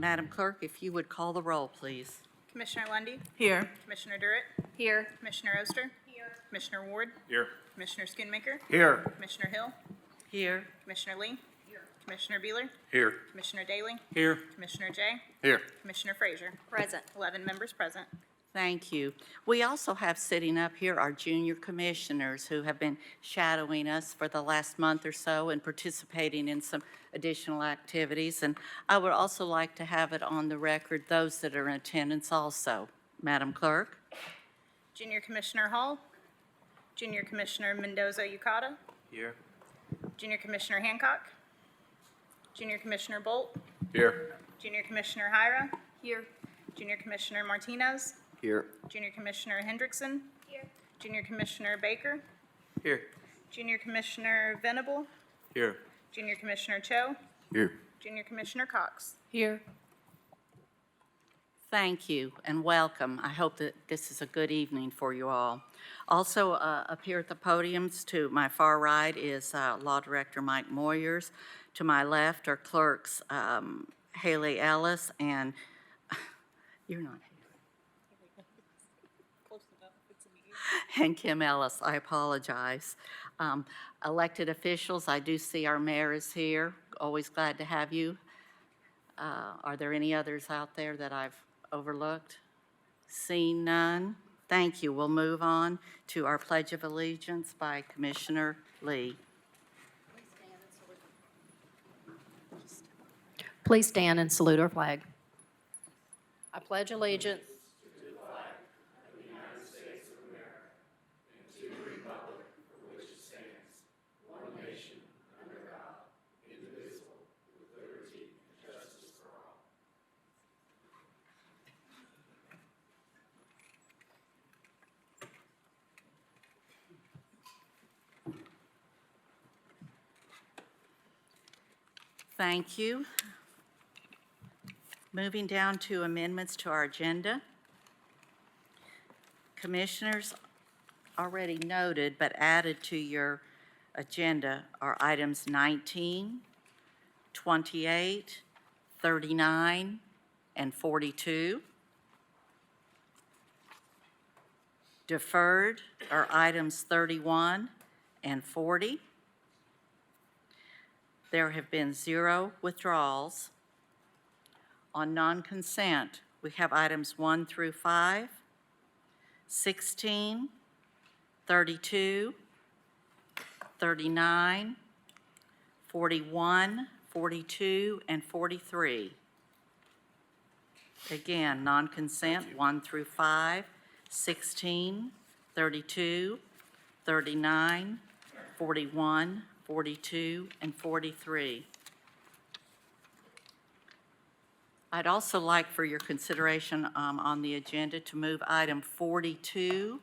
Madam Clerk, if you would call the roll, please. Commissioner Lundy, Here. Commissioner Durrett, Here. Commissioner Oster, Commissioner Ward, Here. Commissioner Schoonmaker, Here. Commissioner Hill, Here. Commissioner Lee, Commissioner Beeler, Here. Commissioner Daly, Here. Commissioner Jay, Here. Commissioner Frazier. Present. 11 members present. Thank you. We also have sitting up here our junior commissioners who have been shadowing us for the last month or so and participating in some additional activities. And I would also like to have it on the record, those that are in attendance also. Madam Clerk? Junior Commissioner Hall, Junior Commissioner Mendoza-Ukata, Here. Junior Commissioner Hancock, Junior Commissioner Bolt, Here. Junior Commissioner Hyra, Here. Junior Commissioner Martinez, Here. Junior Commissioner Hendrickson, Junior Commissioner Baker, Here. Junior Commissioner Venable, Here. Junior Commissioner Cho, Here. Junior Commissioner Cox. Here. Thank you and welcome. I hope that this is a good evening for you all. Also up here at the podiums to my far right is Law Director Mike Moyers. To my left are clerks Haley Ellis and, you're not here. And Kim Ellis, I apologize. Elected officials, I do see our mayor is here. Always glad to have you. Are there any others out there that I've overlooked? Seeing none, thank you. We'll move on to our Pledge of Allegiance by Commissioner Lee. Please stand and salute our flag. I pledge allegiance Thank you. Moving down to amendments to our agenda. Commissioners, already noted but added to your agenda are items 19, 28, 39, and 42. Deferred are items 31 and 40. There have been 0 withdrawals. On non-consent, we have items 1 through 5, 16, 32, 39, 41, 42, and 43. Again, non-consent, 1 through 5, 16, 32, 39, 41, 42, and 43. I'd also like for your consideration on the agenda to move item 42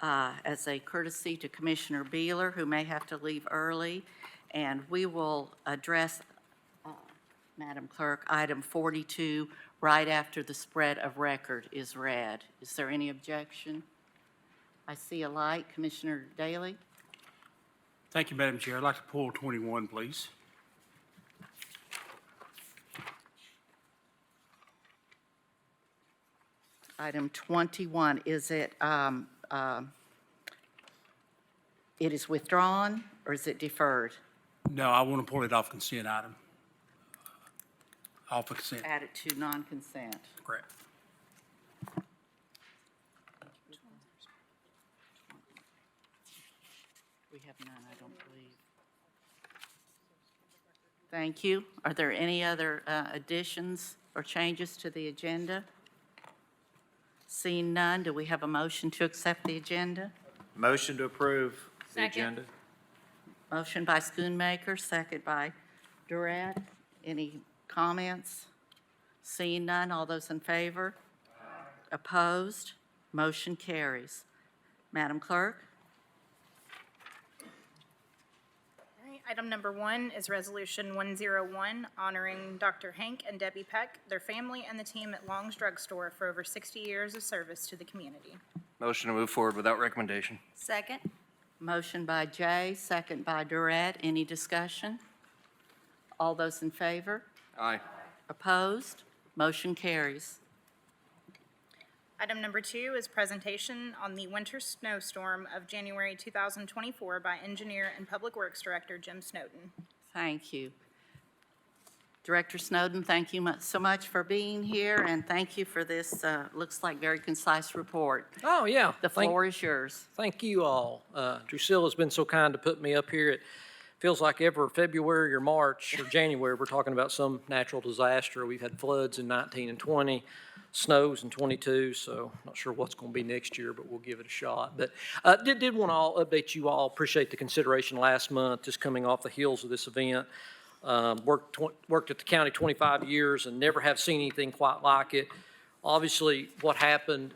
as a courtesy to Commissioner Beeler, who may have to leave early, and we will address, Madam Clerk, item 42 right after the spread of record is read. Is there any objection? I see a light. Commissioner Daly? Thank you, Madam Chair. I'd like to pull 21, please. Item 21, is it, it is withdrawn or is it deferred? No, I want to pull it off consent item. Off of consent, Add it to non-consent. correct. We have none, I don't believe. Thank you. Are there any other additions or changes to the agenda? Seeing none, do we have a motion to accept the agenda? Motion to approve the Second. agenda. Motion by Schoonmaker, second by Durant. Any comments? Seeing none, all those in favor? Opposed? Motion carries. Madam Clerk? All right, item number 1 is Resolution 101, honoring Dr. Hank and Debbie Peck, their family, and the team at Long's Drug Store for over 60 years of service to the community. Motion to move forward without recommendation. Second. Motion by Jay, second by Durant. Any discussion? All those in favor? Aye. Opposed? Motion carries. Item number 2 is presentation on the winter snowstorm of January 2024 by Engineer and Public Works Director Jim Snowden. Thank you. Director Snowden, thank you so much for being here, and thank you for this, looks like very concise report. Oh, yeah. The floor is yours. Thank you all. Drusilla's been so kind to put me up here. It feels like every February or March or January, we're talking about some natural disaster. We've had floods in 19 and 20, snows in 22, so not sure what's going to be next year, but we'll give it a shot. But did want to update you all. Appreciate the consideration last month, just coming off the heels of this event. Worked at the county 25 years and never have seen anything quite like it. Obviously, what happened,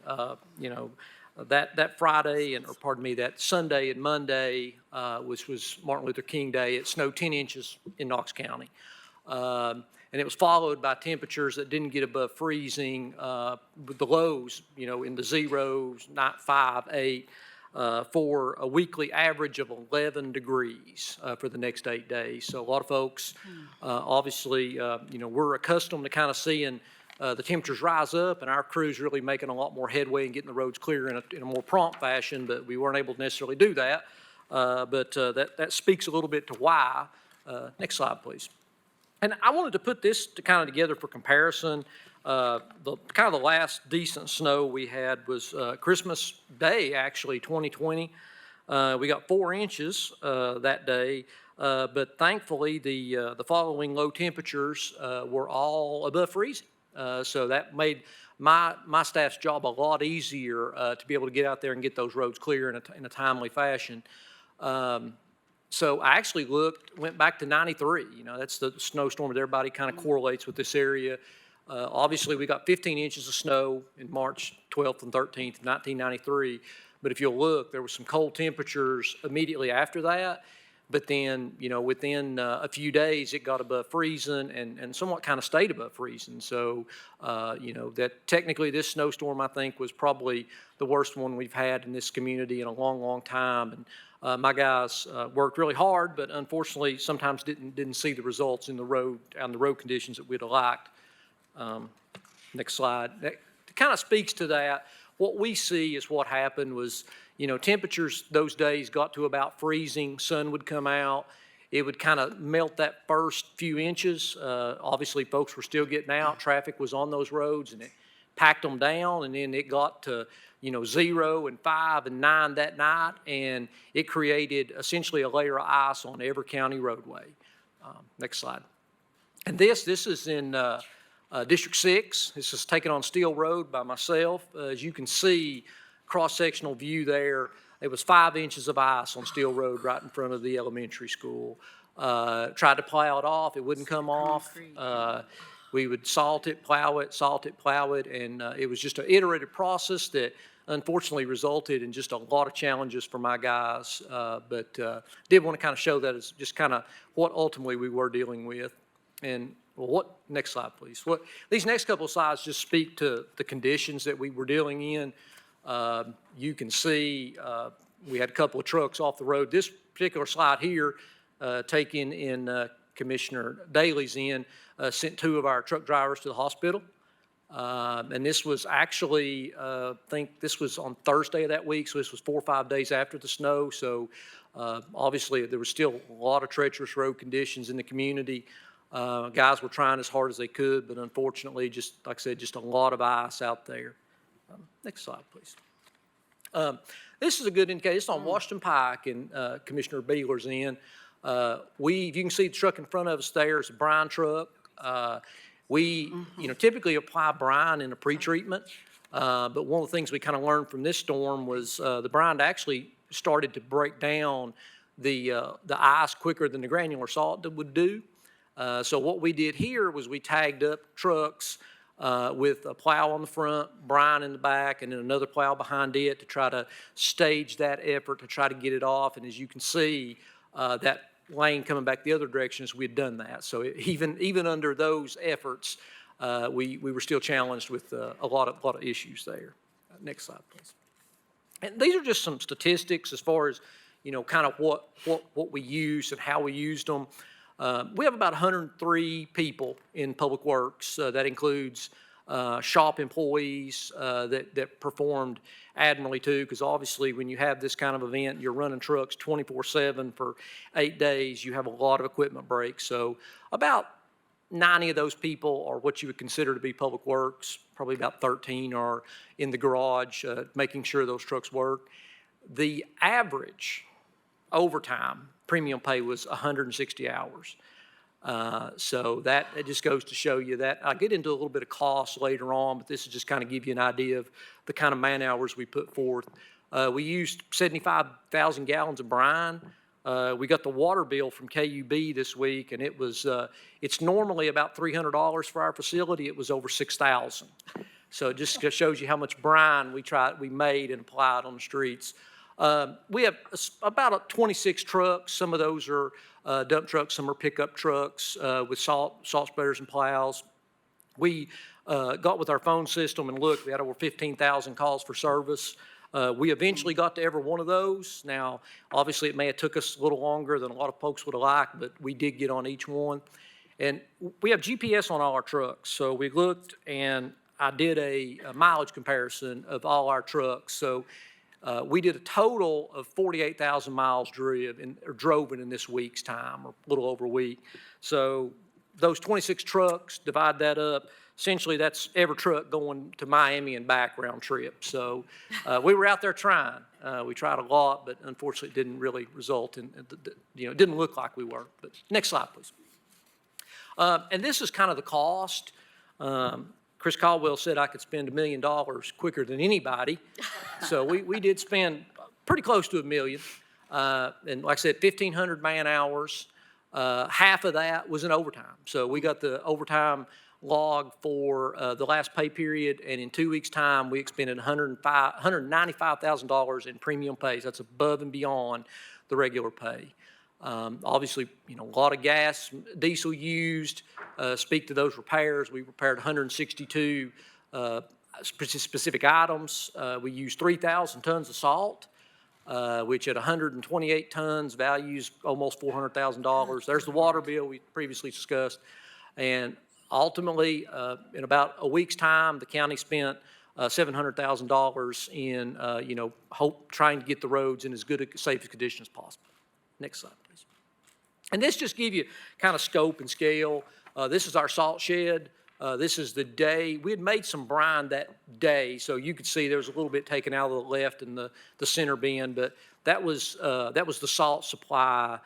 that Friday that Sunday and Monday, which was Martin Luther King Day, it snowed 10 inches in Knox County. And it was followed by temperatures that didn't get above freezing, with the lows, in the zeros, 5, 8, for a weekly average of 11 degrees for the next 8 days. So a lot of folks, obviously, we're accustomed to kind of seeing the temperatures rise up, and our crew's really making a lot more headway and getting the roads clear in a more prompt fashion, but we weren't able to necessarily do that. But that speaks a little bit to why. Next slide, please. And I wanted to put this kind of together for comparison. The last decent snow we had was Christmas Day, actually, 2020. We got 4 inches that day, but thankfully the following low temperatures were all above freezing. So that made my staff's job a lot easier to be able to get out there and get those roads clear in a timely fashion. So I actually went back to 93. That's the snowstorm that everybody kind of correlates with this area. Obviously, we got 15 inches of snow in March 12th and 13th, 1993. But if you'll look, there were some cold temperatures immediately after that. But then, within a few days, it got above freezing and somewhat kind of stayed above freezing. So, that technically this snowstorm, I think, was probably the worst one we've had in this community in a long, long time. And my guys worked really hard, but unfortunately, sometimes didn't see the results on the road conditions that we'd have liked. Next slide. That kind of speaks to that. What we see is what happened was, temperatures those days got to about freezing. Sun would come out. It would kind of melt that first few inches. Obviously, folks were still getting out. Traffic was on those roads, and it packed them down. And then it got to, 0 and 5 and 9 that night, and it created essentially a layer of ice on every county roadway. Next slide. And this is in District 6. This is taken on Steel Road by myself. As you can see, cross-sectional view there, it was 5 inches of ice on Steel Road right in front of the elementary school. Tried to plow it off. It wouldn't come off. We would salt it, plow it, and it was just an iterative process that unfortunately resulted in just a lot of challenges for my guys. But did want to kind of show that as just kind of what ultimately we were dealing with. And next slide, please. These next couple of slides just speak to the conditions that we were dealing in. You can see we had a couple of trucks off the road. This particular slide here, taken in Commissioner Daly's sent 2 of our truck drivers to the hospital. And this was actually, I think this was on Thursday of that week, so this was 4 or 5 days after the snow. So obviously there was still a lot of treacherous road conditions in the community. Guys were trying as hard as they could, but unfortunately, just like I said, just a lot of ice out there. Next slide, please. This is a good indicator. It's on Washington Pike, and Commissioner Beeler's in. You can see the truck in front of us there is a brine truck. We typically apply brine in a pretreatment, but one of the things we kind of learned from this storm was the brine actually started to break down the ice quicker than the granular salt would do. So what we did here was we tagged up trucks with a plow on the front, brine in the back, and then another plow behind it to try to stage that effort to try to get it off. And as you can see, that lane coming back the other direction as we had done that. So even under those efforts, we were still challenged with a lot of issues there. Next slide, please. And these are just some statistics as far as kind of what we used and how we used them. We have about 103 people in Public Works. That includes shop employees that performed admirably too, because obviously when you have this kind of event, you're running trucks 24/7 for 8 days, you have a lot of equipment breaks. So about 90 of those people are what you would consider to be Public Works. Probably about 13 are in the garage, making sure those trucks work. The average overtime premium pay was 160 hours. So that, it just goes to show you that. I'll get into a little bit of cost later on, but this is just kind of give you an idea of the kind of man hours we put forth. We used 75,000 gallons of brine. We got the water bill from KUB this week, and it was, it's normally about $300 for our facility. It was over $6,000. So it just shows you how much brine we made and applied on the streets. We have about 26 trucks. Some of those are dump trucks, some are pickup trucks with salt spreaders and plows. We got with our phone system and looked, we had over 15,000 calls for service. We eventually got to every one of those. Now, obviously, it may have took us a little longer than a lot of folks would have liked, but we did get on each one. And we have GPS on all our trucks. So we looked, and I did a mileage comparison of all our trucks. So we did a total of 48,000 miles drove in this week's time, or a little over a week. So those 26 trucks, divide that up. Essentially, that's every truck going to Miami and back round trip. So we were out there trying. We tried a lot, but unfortunately, it didn't really result in, it didn't look like we were. But next slide, please. And this is kind of the cost. Chris Caldwell said I could spend $1 million quicker than anybody. So we did spend pretty close to $1 million. And like I said, 1,500 man hours. Half of that was in overtime. So we got the overtime log for the last pay period, and in 2 weeks' time, we expended $195,000 in premium pays. That's above and beyond the regular pay. Obviously, a lot of gas, diesel used. Speak to those repairs. We repaired 162 specific items. We used 3,000 tons of salt, which at 128 tons values almost $400,000. There's the water bill we previously discussed. And ultimately, in about a week's time, the county spent $700,000 in, trying to get the roads in as good a safe condition as possible. Next slide, please. And this just gives you kind of scope and scale. This is our salt shed. This is the day. We had made some brine that day, so you could see there was a little bit taken out of the left in the center bin, but that was the salt supply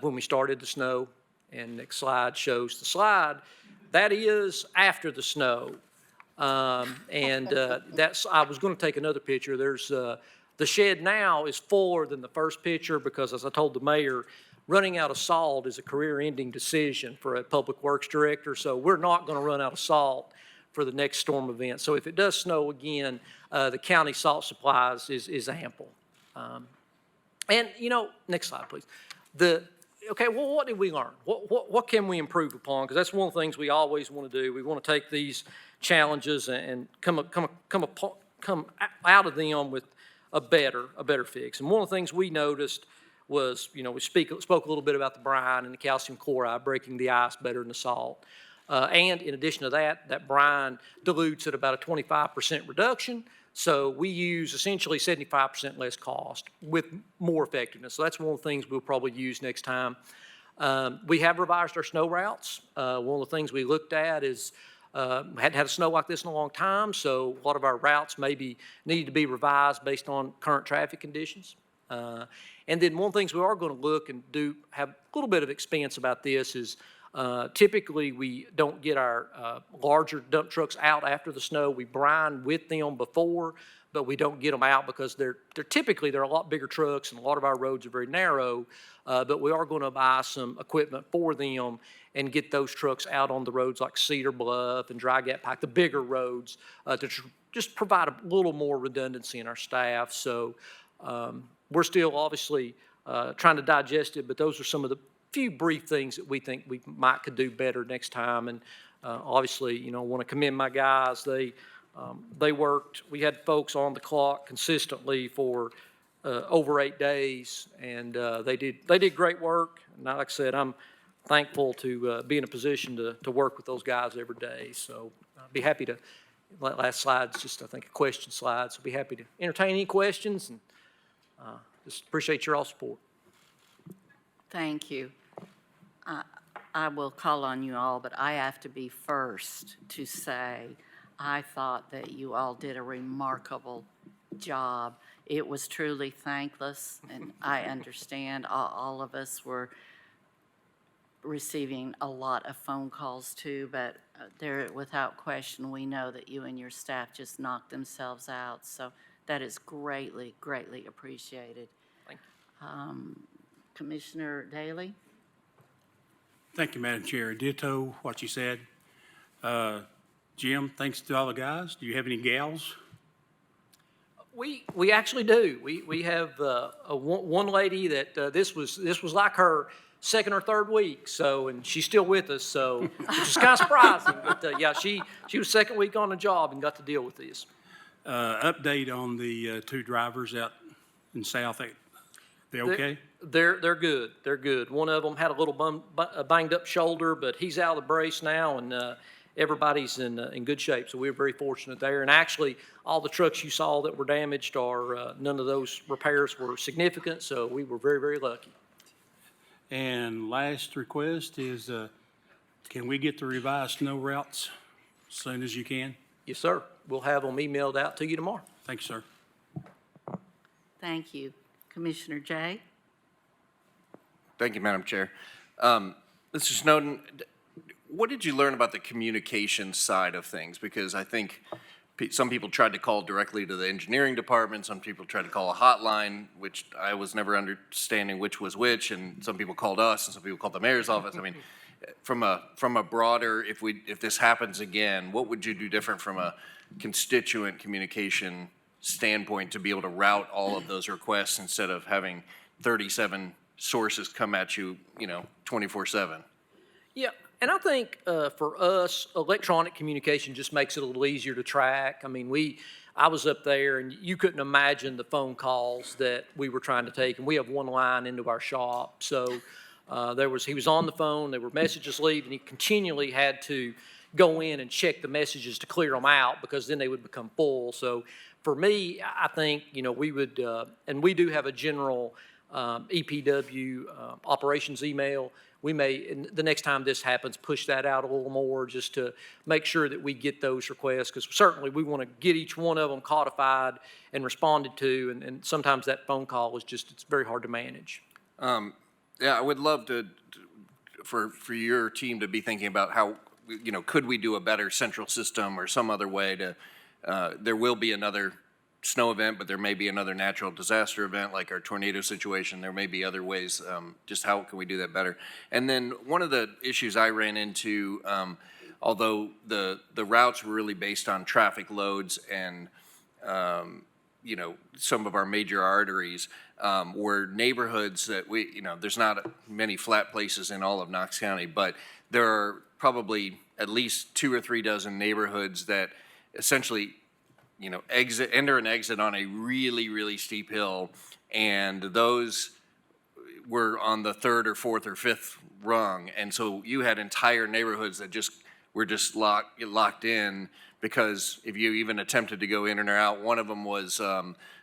when we started the snow. And next slide shows the slide. That is after the snow. I was going to take another picture. There's the shed now is fuller than the first picture because, as I told the mayor, running out of salt is a career-ending decision for a public works director. So we're not going to run out of salt for the next storm event. So if it does snow again, the county salt supplies is ample. Next slide, please. Okay, well, what did we learn? What can we improve upon? Because that's one of the things we always want to do. We want to take these challenges and come out of them with a better fix. And one of the things we noticed was, we spoke a little bit about the brine and the calcium chloride breaking the ice better than the salt. And in addition to that brine dilutes at about a 25% reduction. So we use essentially 75% less cost with more effectiveness. So that's one of the things we'll probably use next time. We have revised our snow routes. One of the things we looked at is hadn't had a snow like this in a long time, so a lot of our routes maybe needed to be revised based on current traffic conditions. And then one of the things we are going to look and have a little bit of expense about this is typically we don't get our larger dump trucks out after the snow. We brine with them before, but we don't get them out because they're a lot bigger trucks and a lot of our roads are very narrow. But we are going to buy some equipment for them and get those trucks out on the roads like Cedar Bluff and Dry Gap Pike, the bigger roads, to just provide a little more redundancy in our staff. So we're still obviously trying to digest it, but those are some of the few brief things that we think we could do better next time. And obviously, I want to commend my guys. They worked. We had folks on the clock consistently for over 8 days, and they did great work. And like I said, I'm thankful to be in a position to work with those guys every day. So I'd be happy to, last slide's just, I think, a question slide, so be happy to entertain any questions, and just appreciate your all support. Thank you. I will call on you all, but I have to be first to say I thought that you all did a remarkable job. It was truly thankless, and I understand all of us were receiving a lot of phone calls too, but there, without question, we know that you and your staff just knocked themselves out. So that is greatly, greatly appreciated. Thank Commissioner Daly? Thank you, Madam Chair. Ditto what you said. Jim, thanks to all the guys. Do you have any gals? We actually do. We have one lady that this was like her second or third week, so, and she's still with us, so, which is kind of surprising. But yeah, she was second week on the job and got to deal with this. Update on the two drivers out in South. They okay? They're good. They're good. One of them had a little banged up shoulder, but he's out of the brace now, and everybody's in good shape. So we were very fortunate there. And actually, all the trucks you saw that were damaged are none of those repairs were significant. So we were very, very lucky. And last request is, can we get the revised snow routes as soon as you can? Yes, sir. We'll have them emailed out to you tomorrow. Thank you, sir. Thank you. Commissioner Jay? Thank you, Madam Chair. Mr. Snowden, what did you learn about the communication side of things? Because I think some people tried to call directly to the engineering department, some people tried to call a hotline, which I was never understanding which was which, and some people called us, and some people called the mayor's office. I mean, from a broader, if this happens again, what would you do different from a constituent communication standpoint to be able to route all of those requests instead of having 37 sources come at you, 24/7? Yeah, and I think for us, electronic communication just makes it a little easier to track. I mean, I was up there, and you couldn't imagine the phone calls that we were trying to take, and we have one line into our shop. So he was on the phone, there were messages leaving, he continually had to go in and check the messages to clear them out because then they would become full. So for me, I think, we would, and we do have a general EPW operations email. We may, the next time this happens, push that out a little more just to make sure that we get those requests, because certainly we want to get each one of them codified and responded to, and sometimes that phone call is just, it's very hard to manage. Yeah, I would love for your team to be thinking about how, could we do a better central system or some other way to, there will be another snow event, but there may be another natural disaster event like our tornado situation. There may be other ways, just how can we do that better? And then one of the issues I ran into, although the routes were really based on traffic loads and, some of our major arteries, were neighborhoods that there's not many flat places in all of Knox County, but there are probably at least 2 or 3 dozen neighborhoods that essentially enter and exit on a really, really steep hill, and those were on the 3rd or 4th or 5th rung, and so you had entire neighborhoods that were locked in, because if you even attempted to go in or out, one of them was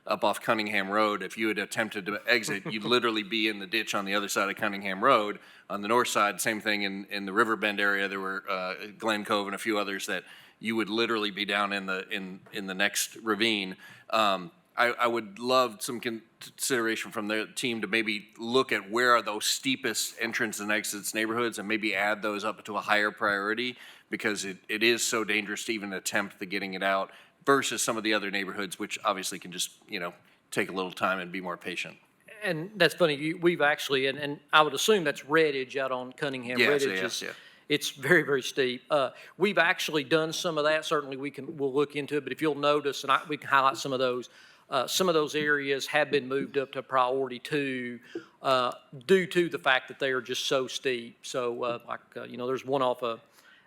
up off Cunningham Road. If you had attempted to exit, you'd literally be in the ditch on the other side of Cunningham Road. On the north side, same thing in the Riverbend area. There were Glen Cove and a few others that you would literally be down in the next ravine. I would love some consideration from the team to maybe look at where are those steepest entrance and exits neighborhoods and maybe add those up to a higher priority, because it is so dangerous to even attempt the getting it out versus some of the other neighborhoods, which obviously can just, take a little time and be more patient. And that's funny, we've actually, and I would assume that's Redditch out on Cunningham. Yes, Redditch yes, yeah. It's very, very steep. We've actually done some of that. Certainly we'll look into it, but if you'll notice, and we can highlight some of those areas have been moved up to priority 2 due to the fact that they are just so steep. So there's one off of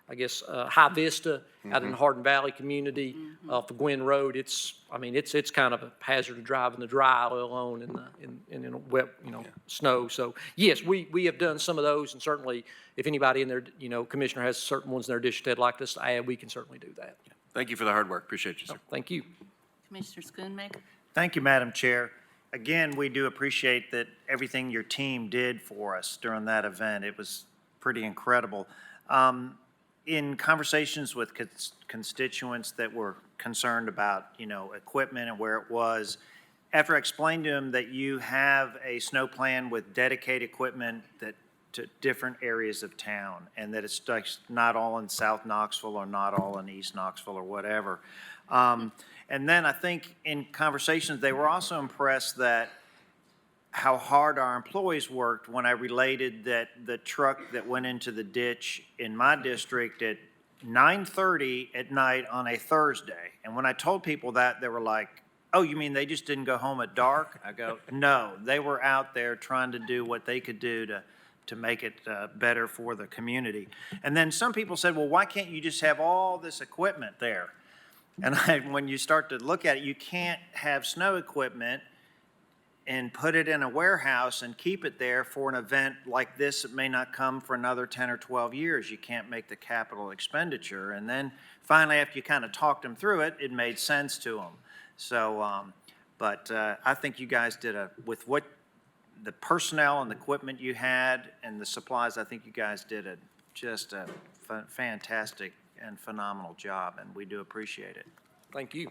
High Vista out in the Hardin Valley community off of Gwynn Road. It's kind of a hazard to drive in the dry, let alone in a wet, snow. So yes, we have done some of those, and certainly if anybody in there, commissioner has certain ones in their district they'd like us to add, we can certainly do that. Thank you for the hard work. Appreciate you, sir. Thank you. Commissioner Schoonmaker? Thank you, Madam Chair. Again, we do appreciate that everything your team did for us during that event. It was pretty incredible. In conversations with constituents that were concerned about, equipment and where it was, after I explained to them that you have a snow plan with dedicated equipment to different areas of town, and that it's like not all in South Knoxville or not all in East Knoxville or whatever. And then I think in conversations, they were also impressed that how hard our employees worked when I related that the truck that went into the ditch in my district at 9:30 at night on a Thursday. And when I told people that, they were like, "Oh, you mean they just didn't go home at dark?" I go, "No, they were out there trying to do what they could do to make it better for the community." And then some people said, "Well, why can't you just have all this equipment there?" And when you start to look at it, you can't have snow equipment and put it in a warehouse and keep it there for an event like this that may not come for another 10 or 12 years. You can't make the capital expenditure. And then finally, after you kind of talked them through it, it made sense to them. So, I think you guys did with what the personnel and the equipment you had and the supplies, I think you guys did just a fantastic and phenomenal job, and we do appreciate it. Thank you.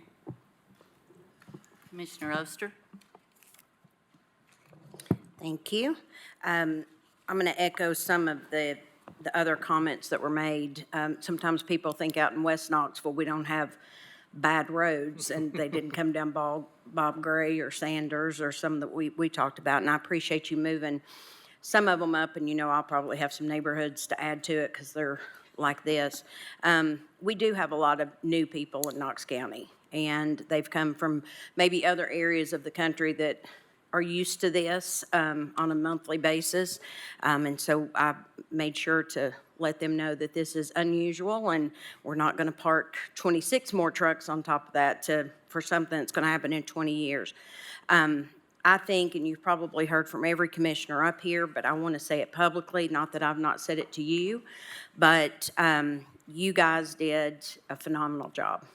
Commissioner Oster? Thank you. I'm going to echo some of the other comments that were made. Sometimes people think out in West Knoxville we don't have bad roads, and they didn't come down Bob Gray or Sanders or some that we talked about, and I appreciate you moving some of them up, and I'll probably have some neighborhoods to add to it because they're like this. We do have a lot of new people in Knox County, and they've come from maybe other areas of the country that are used to this on a monthly basis. And so I made sure to let them know that this is unusual, and we're not going to park 26 more trucks on top of that for something that's going to happen in 20 years. I think, and you've probably heard from every commissioner up here, but I want to say it publicly, not that I've not said it to you, but you guys did a phenomenal job.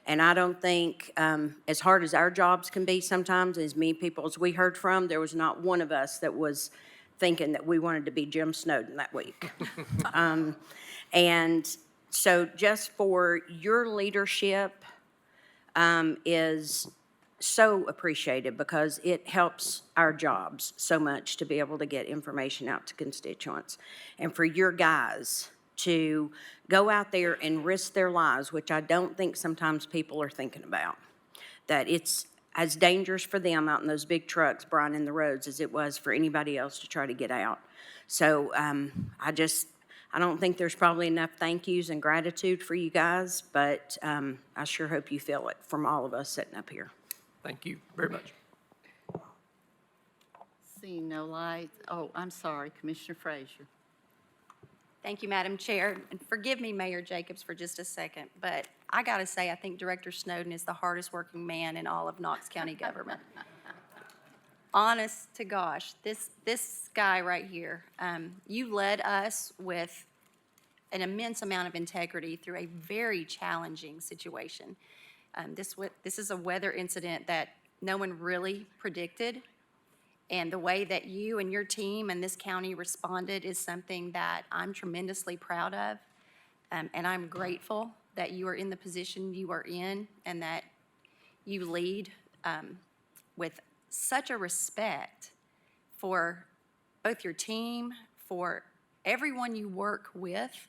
And I don't think, as hard as our jobs can be sometimes, as many people as we heard from, there was not one of us that was thinking that we wanted to be Jim Snowden that week. And so just for your leadership is so appreciated, because it helps our jobs so much to be able to get information out to constituents. And for your guys to go out there and risk their lives, which I don't think sometimes people are thinking about, that it's as dangerous for them out in those big trucks brining the roads as it was for anybody else to try to get out. So I don't think there's probably enough thank yous and gratitude for you guys, but I sure hope you feel it from all of us sitting up here. Thank you very much. Seeing no lights. Oh, I'm sorry, Commissioner Frazier. Thank you, Madam Chair. And forgive me, Mayor Jacobs, for just a second, but I got to say, I think Director Snowden is the hardest working man in all of Knox County government. Honest to gosh, this guy right here, you led us with an immense amount of integrity through a very challenging situation. This is a weather incident that no one really predicted. And the way that you and your team and this county responded is something that I'm tremendously proud of. And I'm grateful that you are in the position you are in, and that you lead with such a respect for both your team, for everyone you work with,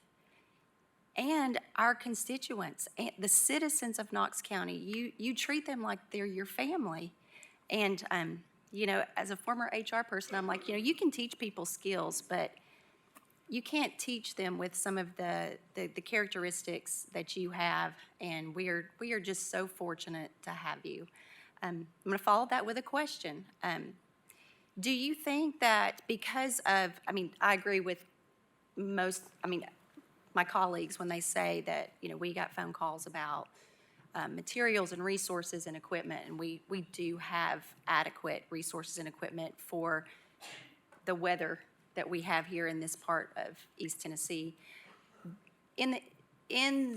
and our constituents, and the citizens of Knox County. You treat them like they're your family. And as a former HR person, I'm like, you can teach people skills, but you can't teach them with some of the characteristics that you have, and we are just so fortunate to have you. I'm going to follow that with a question. Do you think that because of, I agree with my colleagues when they say that, we got phone calls about materials and resources and equipment, and we do have adequate resources and equipment for the weather that we have here in this part of East Tennessee. In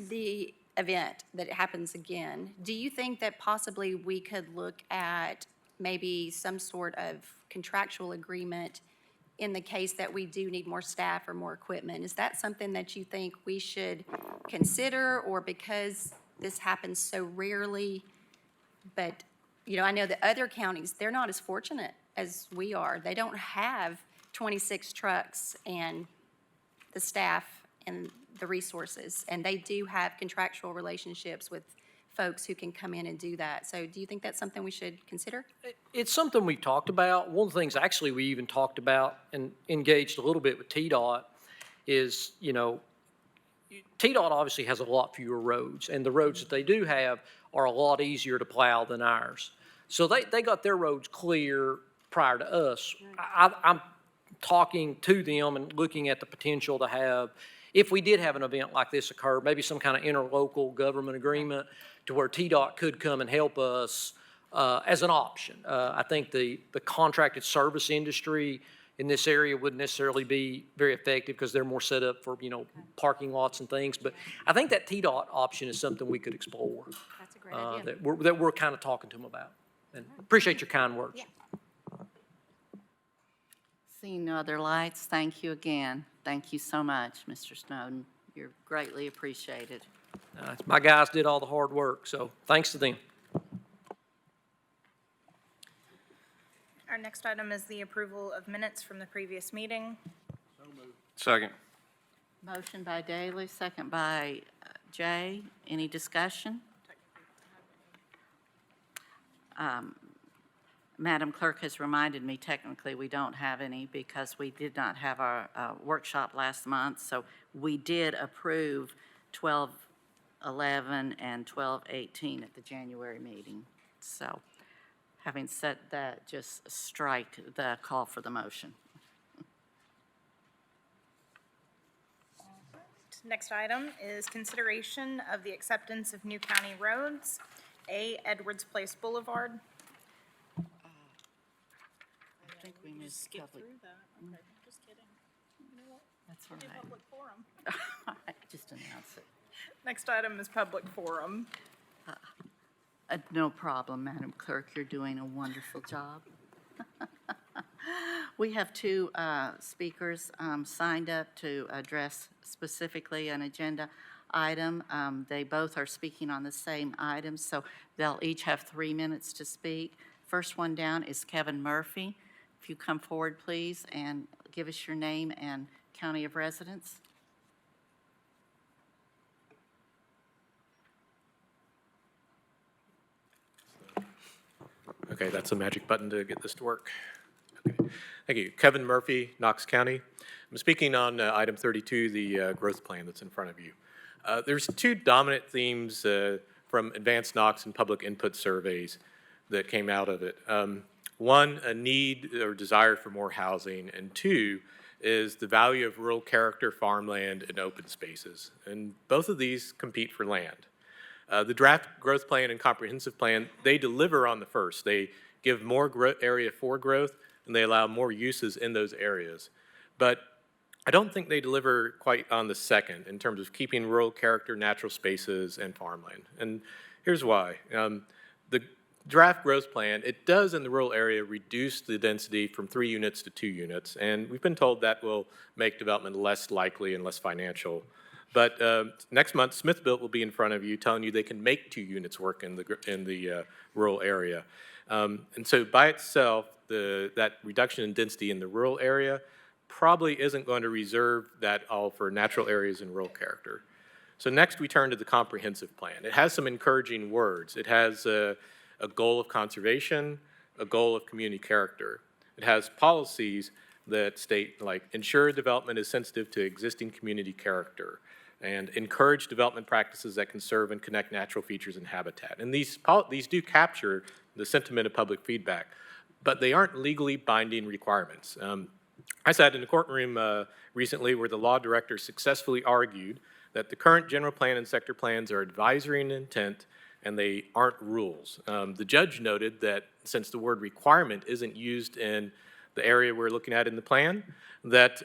the event that it happens again, do you think that possibly we could look at maybe some sort of contractual agreement in the case that we do need more staff or more equipment? Is that something that you think we should consider, or because this happens so rarely? But, I know that other counties, they're not as fortunate as we are. They don't have 26 trucks and the staff and the resources, and they do have contractual relationships with folks who can come in and do that. So do you think that's something we should consider? It's something we talked about. One of the things actually we even talked about and engaged a little bit with TDOT is, TDOT obviously has a lot fewer roads, and the roads that they do have are a lot easier to plow than ours. So they got their roads clear prior to us. I'm talking to them and looking at the potential to have, if we did have an event like this occur, maybe some kind of interlocal government agreement to where TDOT could come and help us as an option. I think the contracted service industry in this area wouldn't necessarily be very effective because they're more set up for, parking lots and things. But I think that TDOT option is something we could explore. That's a great idea. That we're kind of talking to them about. And appreciate your kind words. Yeah. Seeing no other lights, thank you again. Thank you so much, Mr. Snowden. You're greatly appreciated. My guys did all the hard work, so thanks to them. Our next item is the approval of minutes from the previous meeting. Second. Motion by Daley, second by Jay. Any discussion? Madam Clerk has reminded me, technically, we don't have any because we did not have our workshop last month. So we did approve 12-11 and 12-18 at the January meeting. So having said that, just strike the call for the motion. Next item is consideration of the acceptance of new county roads. A, Edwards Place Boulevard. I think we missed public. Okay, just kidding. You know what? That's We did all public forum. right. Just announce it. Next item is public forum. No problem, Madam Clerk. You're doing a wonderful job. We have two speakers signed up to address specifically an agenda item. They both are speaking on the same item, so they'll each have 3 minutes to speak. First one down is Kevin Murphy. If you come forward, please, and give us your name and county of residence. Okay, that's a magic button to get this to work. Okay. Thank you. Kevin Murphy, Knox County. I'm speaking on item 32, the growth plan that's in front of you. There's two dominant themes from advanced Knox and public input surveys that came out of it. One, a need or desire for more housing, and two, is the value of rural character, farmland, and open spaces. And both of these compete for land. The draft growth plan and comprehensive plan, they deliver on the first. They give more area for growth, and they allow more uses in those areas. But I don't think they deliver quite on the second in terms of keeping rural character, natural spaces, and farmland. And here's why. The draft growth plan, it does in the rural area reduce the density from 3 units to 2 units, and we've been told that will make development less likely and less financial. But next month, Smithville will be in front of you telling you they can make 2 units work in the rural area. And so by itself, that reduction in density in the rural area probably isn't going to reserve that all for natural areas and rural character. So next we turn to the comprehensive plan. It has some encouraging words. It has a goal of conservation, a goal of community character. It has policies that state like ensure development is sensitive to existing community character and encourage development practices that conserve and connect natural features and habitat. And these do capture the sentiment of public feedback, but they aren't legally binding requirements. I sat in a courtroom recently where the law director successfully argued that the current general plan and sector plans are advisory in intent and they aren't rules. The judge noted that since the word requirement isn't used in the area we're looking at in the plan, that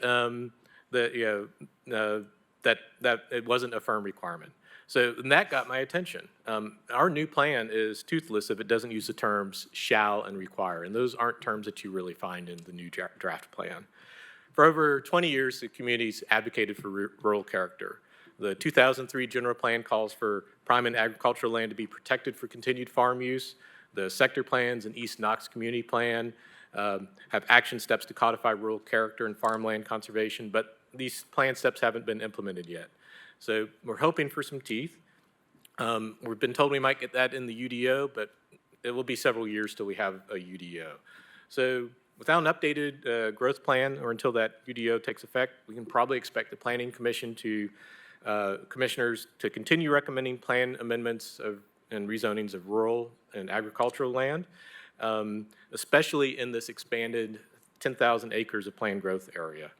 that it wasn't a firm requirement. So and that got my attention. Our new plan is toothless if it doesn't use the terms shall and require, and those aren't terms that you really find in the new draft plan. For over 20 years, the community's advocated for rural character. The 2003 general plan calls for prime and agricultural land to be protected for continued farm use. The sector plans and East Knox Community Plan have action steps to codify rural character and farmland conservation, but these plan steps haven't been implemented yet. So we're hoping for some teeth. We've been told we might get that in the UDO, but it will be several years till we have a UDO. So without an updated growth plan or until that UDO takes effect, we can probably expect the Planning Commission to commissioners to continue recommending plan amendments and rezonings of rural and agricultural land, especially in this expanded 10,000 acres of planned growth area.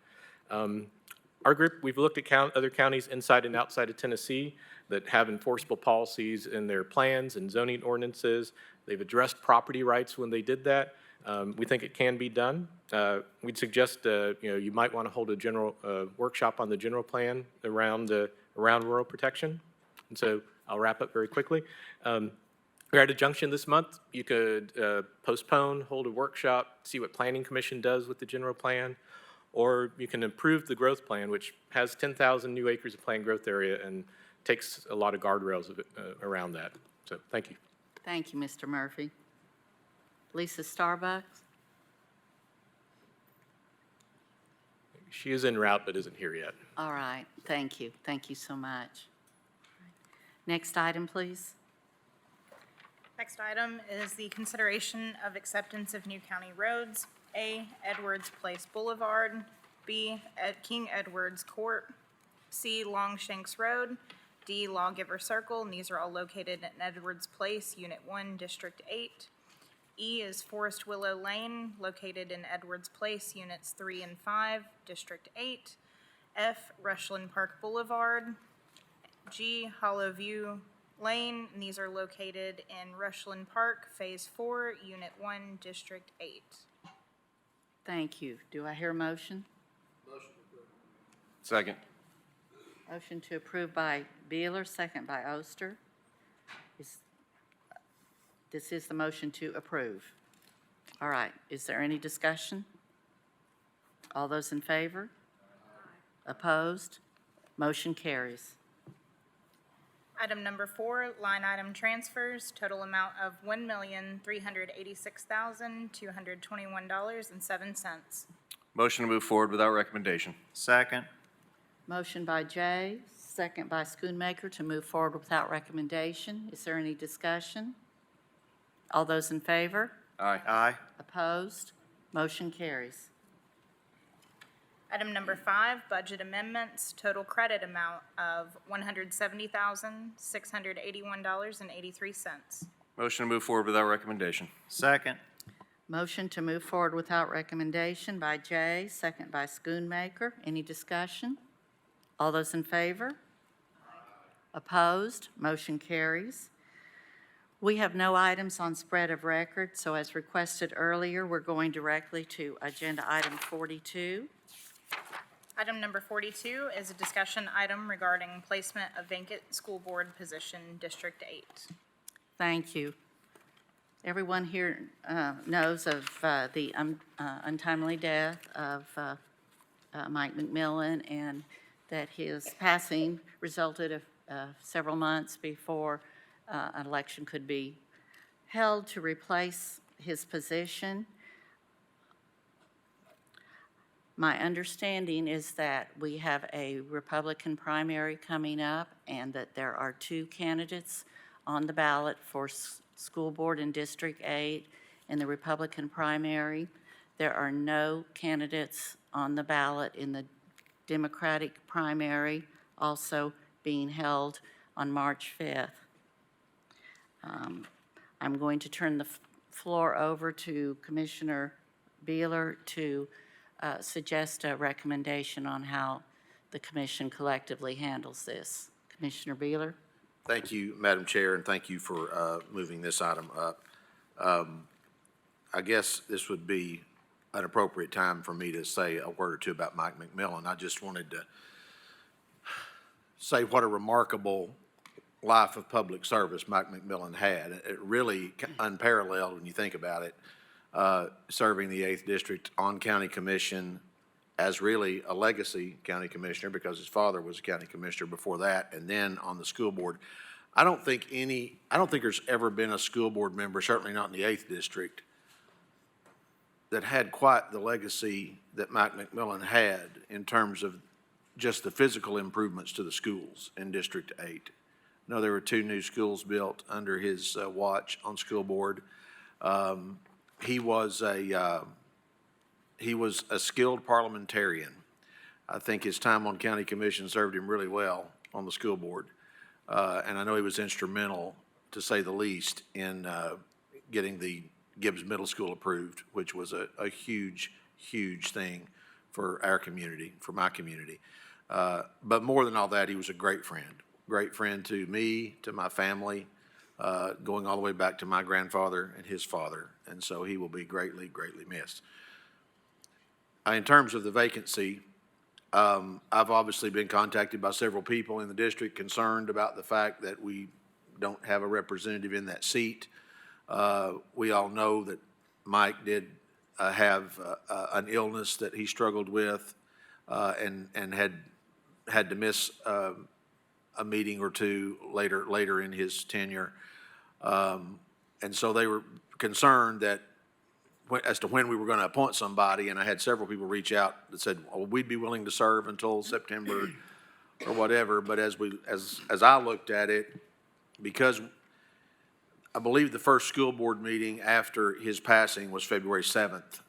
Our group, we've looked at other counties inside and outside of Tennessee that have enforceable policies in their plans and zoning ordinances. They've addressed property rights when they did that. We think it can be done. We'd suggest you might want to hold a general workshop on the general plan around rural protection. And so I'll wrap up very quickly. We're at a junction this month. You could postpone, hold a workshop, see what Planning Commission does with the general plan, or you can improve the growth plan, which has 10,000 new acres of planned growth area and takes a lot of guardrails around that. So thank you. Thank you, Mr. Murphy. Lisa Starbucks? She is en route but isn't here yet. All right, thank you. Thank you so much. Next item, please. Next item is the consideration of acceptance of new county roads. A, Edwards Place Boulevard. B, King Edwards Court. C, Longshanks Road. D, Lawgiver Circle, and these are all located in Edwards Place, Unit 1, District 8. E is Forest Willow Lane, located in Edwards Place, Units 3 and 5, District 8. F, Rushland Park Boulevard. G, Hollow View Lane, and these are located in Rushland Park, Phase 4, Unit 1, District 8. Thank you. Do I hear a motion? Second. Motion to approve by Beeler, second by Oster. This is the motion to approve. All right, is there any discussion? All those in favor? Opposed? Motion carries. Item number 4, line item transfers, total amount of $1,386,221.07. Motion to move forward without recommendation. Second. Motion by Jay, second by Schoonmaker to move forward without recommendation. Is there any discussion? All those in favor? Aye. Aye. Opposed? Motion carries. Item number 5, budget amendments, total credit amount of $170,681.83. Motion to move forward without recommendation. Second. Motion to move forward without recommendation by Jay, second by Schoonmaker. Any discussion? All those in favor? Opposed? Motion carries. We have no items on spread of record, so as requested earlier, we're going directly to agenda item 42. Item number 42 is a discussion item regarding placement of vacant school board position, District 8. Thank you. Everyone here knows of the untimely death of Mike McMillan, and that his passing resulted of several months before an election could be held to replace his position. My understanding is that we have a Republican primary coming up and that there are 2 candidates on the ballot for school board in District 8 in the Republican primary. There are no candidates on the ballot in the Democratic primary, also being held on March 5th. I'm going to turn the floor over to Commissioner Beeler to suggest a recommendation on how the commission collectively handles this. Commissioner Beeler? Thank you, Madam Chair, and thank you for moving this item up. I guess this would be an appropriate time for me to say a word or two about Mike McMillan. I just wanted to say what a remarkable life of public service Mike McMillan had. It really unparalleled when you think about it, serving the 8th District on county commission as really a legacy county commissioner because his father was a county commissioner before that, and then on the school board. I don't think there's ever been a school board member, certainly not in the 8th District, that had quite the legacy that Mike McMillan had in terms of just the physical improvements to the schools in District 8. No, there were 2 new schools built under his watch on school board. He was a skilled parliamentarian. I think his time on county commission served him really well on the school board. And I know he was instrumental, to say the least, in getting the Gibbs Middle School approved, which was a huge, huge thing for our community, for my community. But more than all that, he was a great friend to me, to my family, going all the way back to my grandfather and his father. And so he will be greatly, greatly missed. In terms of the vacancy, I've obviously been contacted by several people in the district concerned about the fact that we don't have a representative in that seat. We all know that Mike did have an illness that he struggled with and had to miss a meeting or two later in his tenure. And so they were concerned that as to when we were going to appoint somebody, and I had several people reach out that said, well, we'd be willing to serve until September or whatever. But as I looked at it, because I believe the first school board meeting after his passing was February 7th,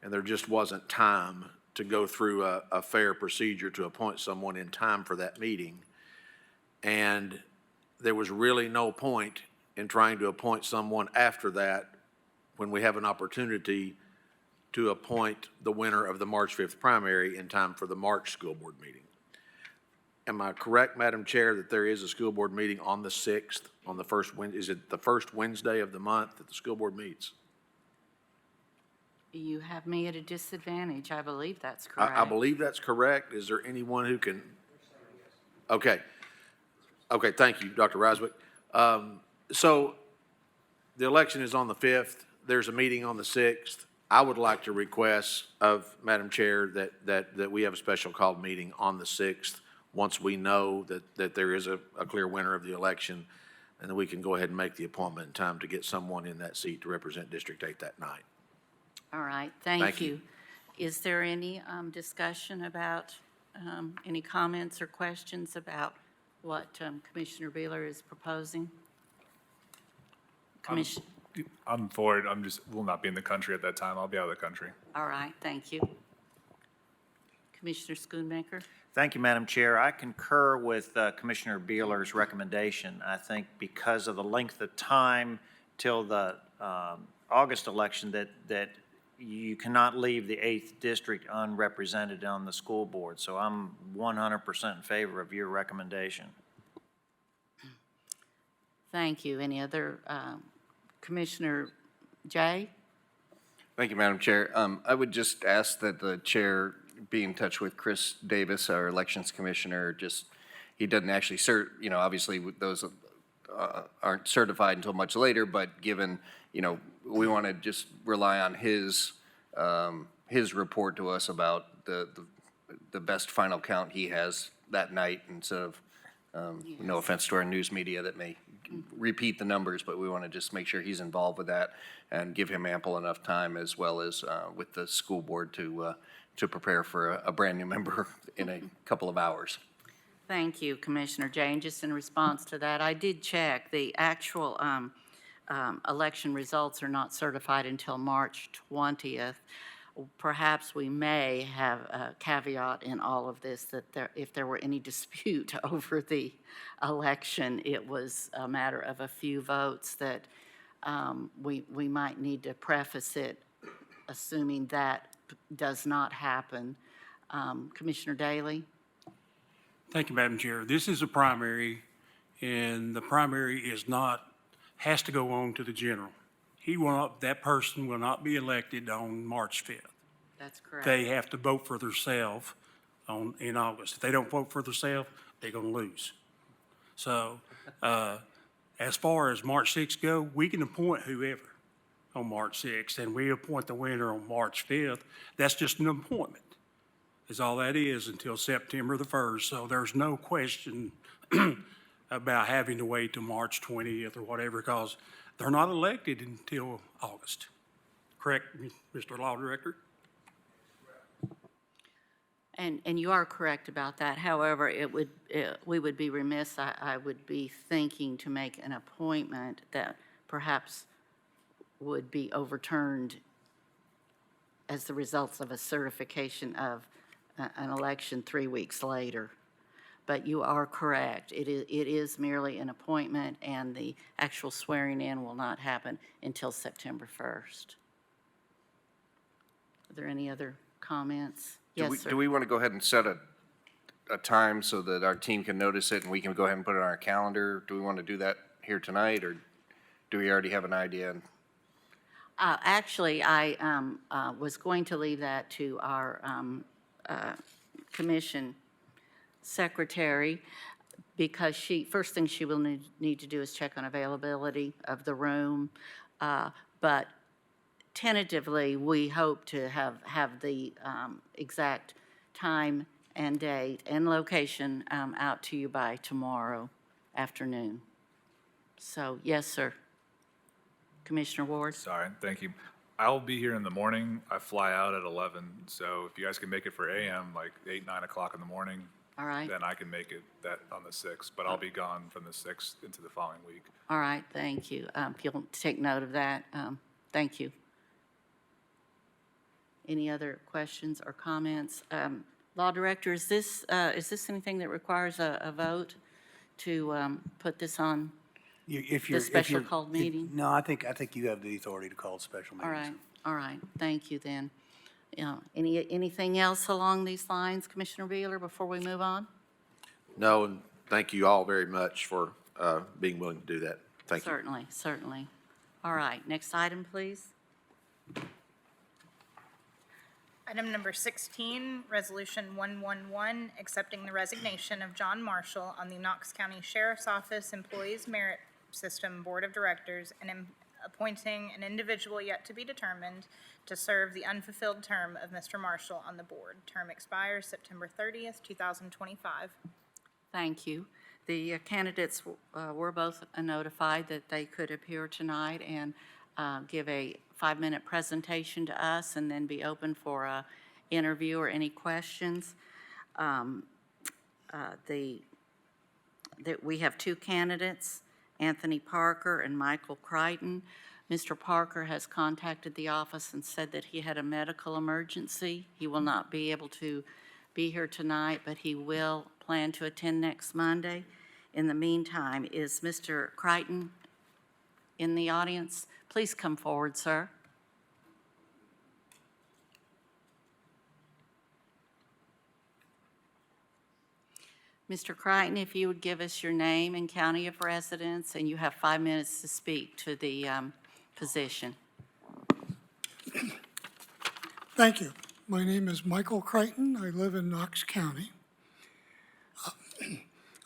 and there just wasn't time to go through a fair procedure to appoint someone in time for that meeting. And there was really no point in trying to appoint someone after that when we have an opportunity to appoint the winner of the March 5th primary in time for the March school board meeting. Am I correct, Madam Chair, that there is a school board meeting on the 6th, on the first Wednesday? Is it the first Wednesday of the month that the school board meets? You have me at a disadvantage. I believe that's correct. I believe that's correct. Is there anyone who can? Okay. Okay, thank you, Dr. Riswick. So the election is on the 5th. There's a meeting on the 6th. I would like to request of Madam Chair that we have a special called meeting on the 6th once we know that there is a clear winner of the election, and then we can go ahead and make the appointment in time to get someone in that seat to represent District 8 that night. All right, Thank thank you. you. Is there any discussion about, any comments or questions about what Commissioner Beeler is proposing? Commission, I'm for it. Will not be in the country at that time. I'll be out of the country. all right, thank you. Commissioner Schoonmaker? Thank you, Madam Chair. I concur with Commissioner Beeler's recommendation. I think because of the length of time till the August election that you cannot leave the 8th District unrepresented on the school board. So I'm 100% in favor of your recommendation. Thank you. Any other, Commissioner Jay? Thank you, Madam Chair. I would just ask that the chair be in touch with Chris Davis, our elections commissioner. He doesn't actually obviously those aren't certified until much later, but given, we want to just rely on his report to us about the best final count he has that night instead of, no offense to our news media that may repeat the numbers, but we want to just make sure he's involved with that and give him ample enough time, as well as with the school board to prepare for a brand new member in a couple of hours. Thank you, Commissioner Jane. Just in response to that, I did check. The actual election results are not certified until March 20th. Perhaps we may have a caveat in all of this that if there were any dispute over the election, it was a matter of a few votes, that we might need to preface it assuming that does not happen. Commissioner Daly? Thank you, Madam Chair. This is a primary, and the primary has to go on to the general. That person will not be elected on March 5th. That's correct. They have to vote for themselves in August. If they don't vote for themselves, they're going to lose. So, as far as March 6th go, we can appoint whoever on March 6th, and we appoint the winner on March 5th. That's just an appointment, is all that is, until September the 1st. So there's no question about having to wait till March 20th or whatever, because they're not elected until August. Correct, Mr. Law Director? And you are correct about that. However, we would be remiss, I would be thinking to make an appointment that perhaps would be overturned as the results of a certification of an election 3 weeks later. But you are correct. It is merely an appointment, and the actual swearing in will not happen until September 1st. Are there any other comments? Yes, sir. Do we want to go ahead and set a time so that our team can notice it and we can go ahead and put it on our calendar? Do we want to do that here tonight, or do we already have an idea? Actually, I was going to leave that to our commission secretary, because first thing she will need to do is check on availability of the room. But tentatively, we hope to have the exact time and date and location out to you by tomorrow afternoon. So, yes, sir. Commissioner Ward? Sorry, thank you. I'll be here in the morning. I fly out at 11, so if you guys can make it for AM, like 8, 9 o'clock in the morning, All right. then I can make it that on the 6th, but I'll be gone from the 6th into the following week. All right, thank you. If you'll take note of that, thank you. Any other questions or comments? Law Director, is this anything that requires a vote to put this on the special called meeting? No, I think you have the authority to call special meetings. All right, thank you then. Anything else along these lines, Commissioner Beeler, before we move on? No, and thank you all very much for being willing to do that. Thank you. Certainly, certainly. All right, next item, please. Item number 16, Resolution 111, accepting the resignation of John Marshall on the Knox County Sheriff's Office Employees Merit System Board of Directors and appointing an individual yet to be determined to serve the unfulfilled term of Mr. Marshall on the board. Term expires September 30th, 2025. Thank you. The candidates were both notified that they could appear tonight and give a 5-minute presentation to us and then be open for an interview or any questions. We have two candidates, Anthony Parker and Michael Crichton. Mr. Parker has contacted the office and said that he had a medical emergency. He will not be able to be here tonight, but he will plan to attend next Monday. In the meantime, is Mr. Crichton in the audience? Please come forward, sir. Mr. Crichton, if you would give us your name and county of residence, and you have 5 minutes to speak to the position. Thank you. My name is Michael Crichton. I live in Knox County.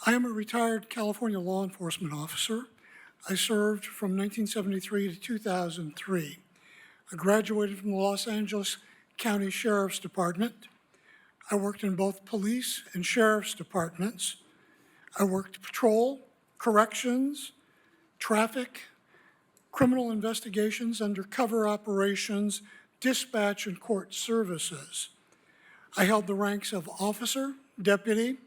I am a retired California law enforcement officer. I served from 1973 to 2003. I graduated from the Los Angeles County Sheriff's Department. I worked in both police and sheriff's departments. I worked patrol, corrections, traffic, criminal investigations, undercover operations, dispatch, and court services. I held the ranks of officer, deputy,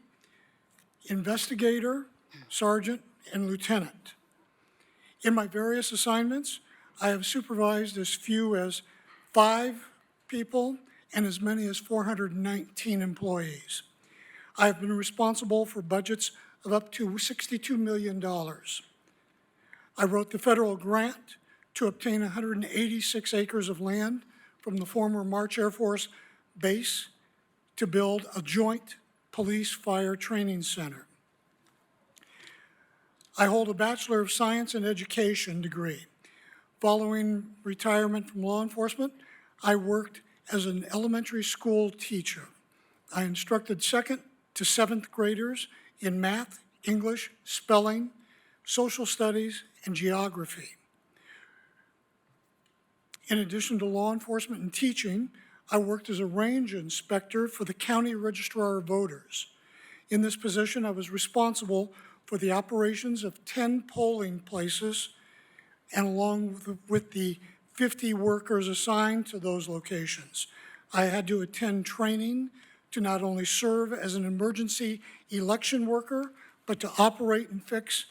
investigator, sergeant, and lieutenant. In my various assignments, I have supervised as few as 5 people and as many as 419 employees. I have been responsible for budgets of up to $62 million. I wrote the federal grant to obtain 186 acres of land from the former March Air Force Base to build a joint police fire training center. I hold a Bachelor of Science in Education degree. Following retirement from law enforcement, I worked as an elementary school teacher. I instructed 2nd to 7th graders in math, English, spelling, social studies, and geography. In addition to law enforcement and teaching, I worked as a range inspector for the County Registrar of Voters. In this position, I was responsible for the operations of 10 polling places, and along with the 50 workers assigned to those locations. I had to attend training to not only serve as an emergency election worker, but to operate and fix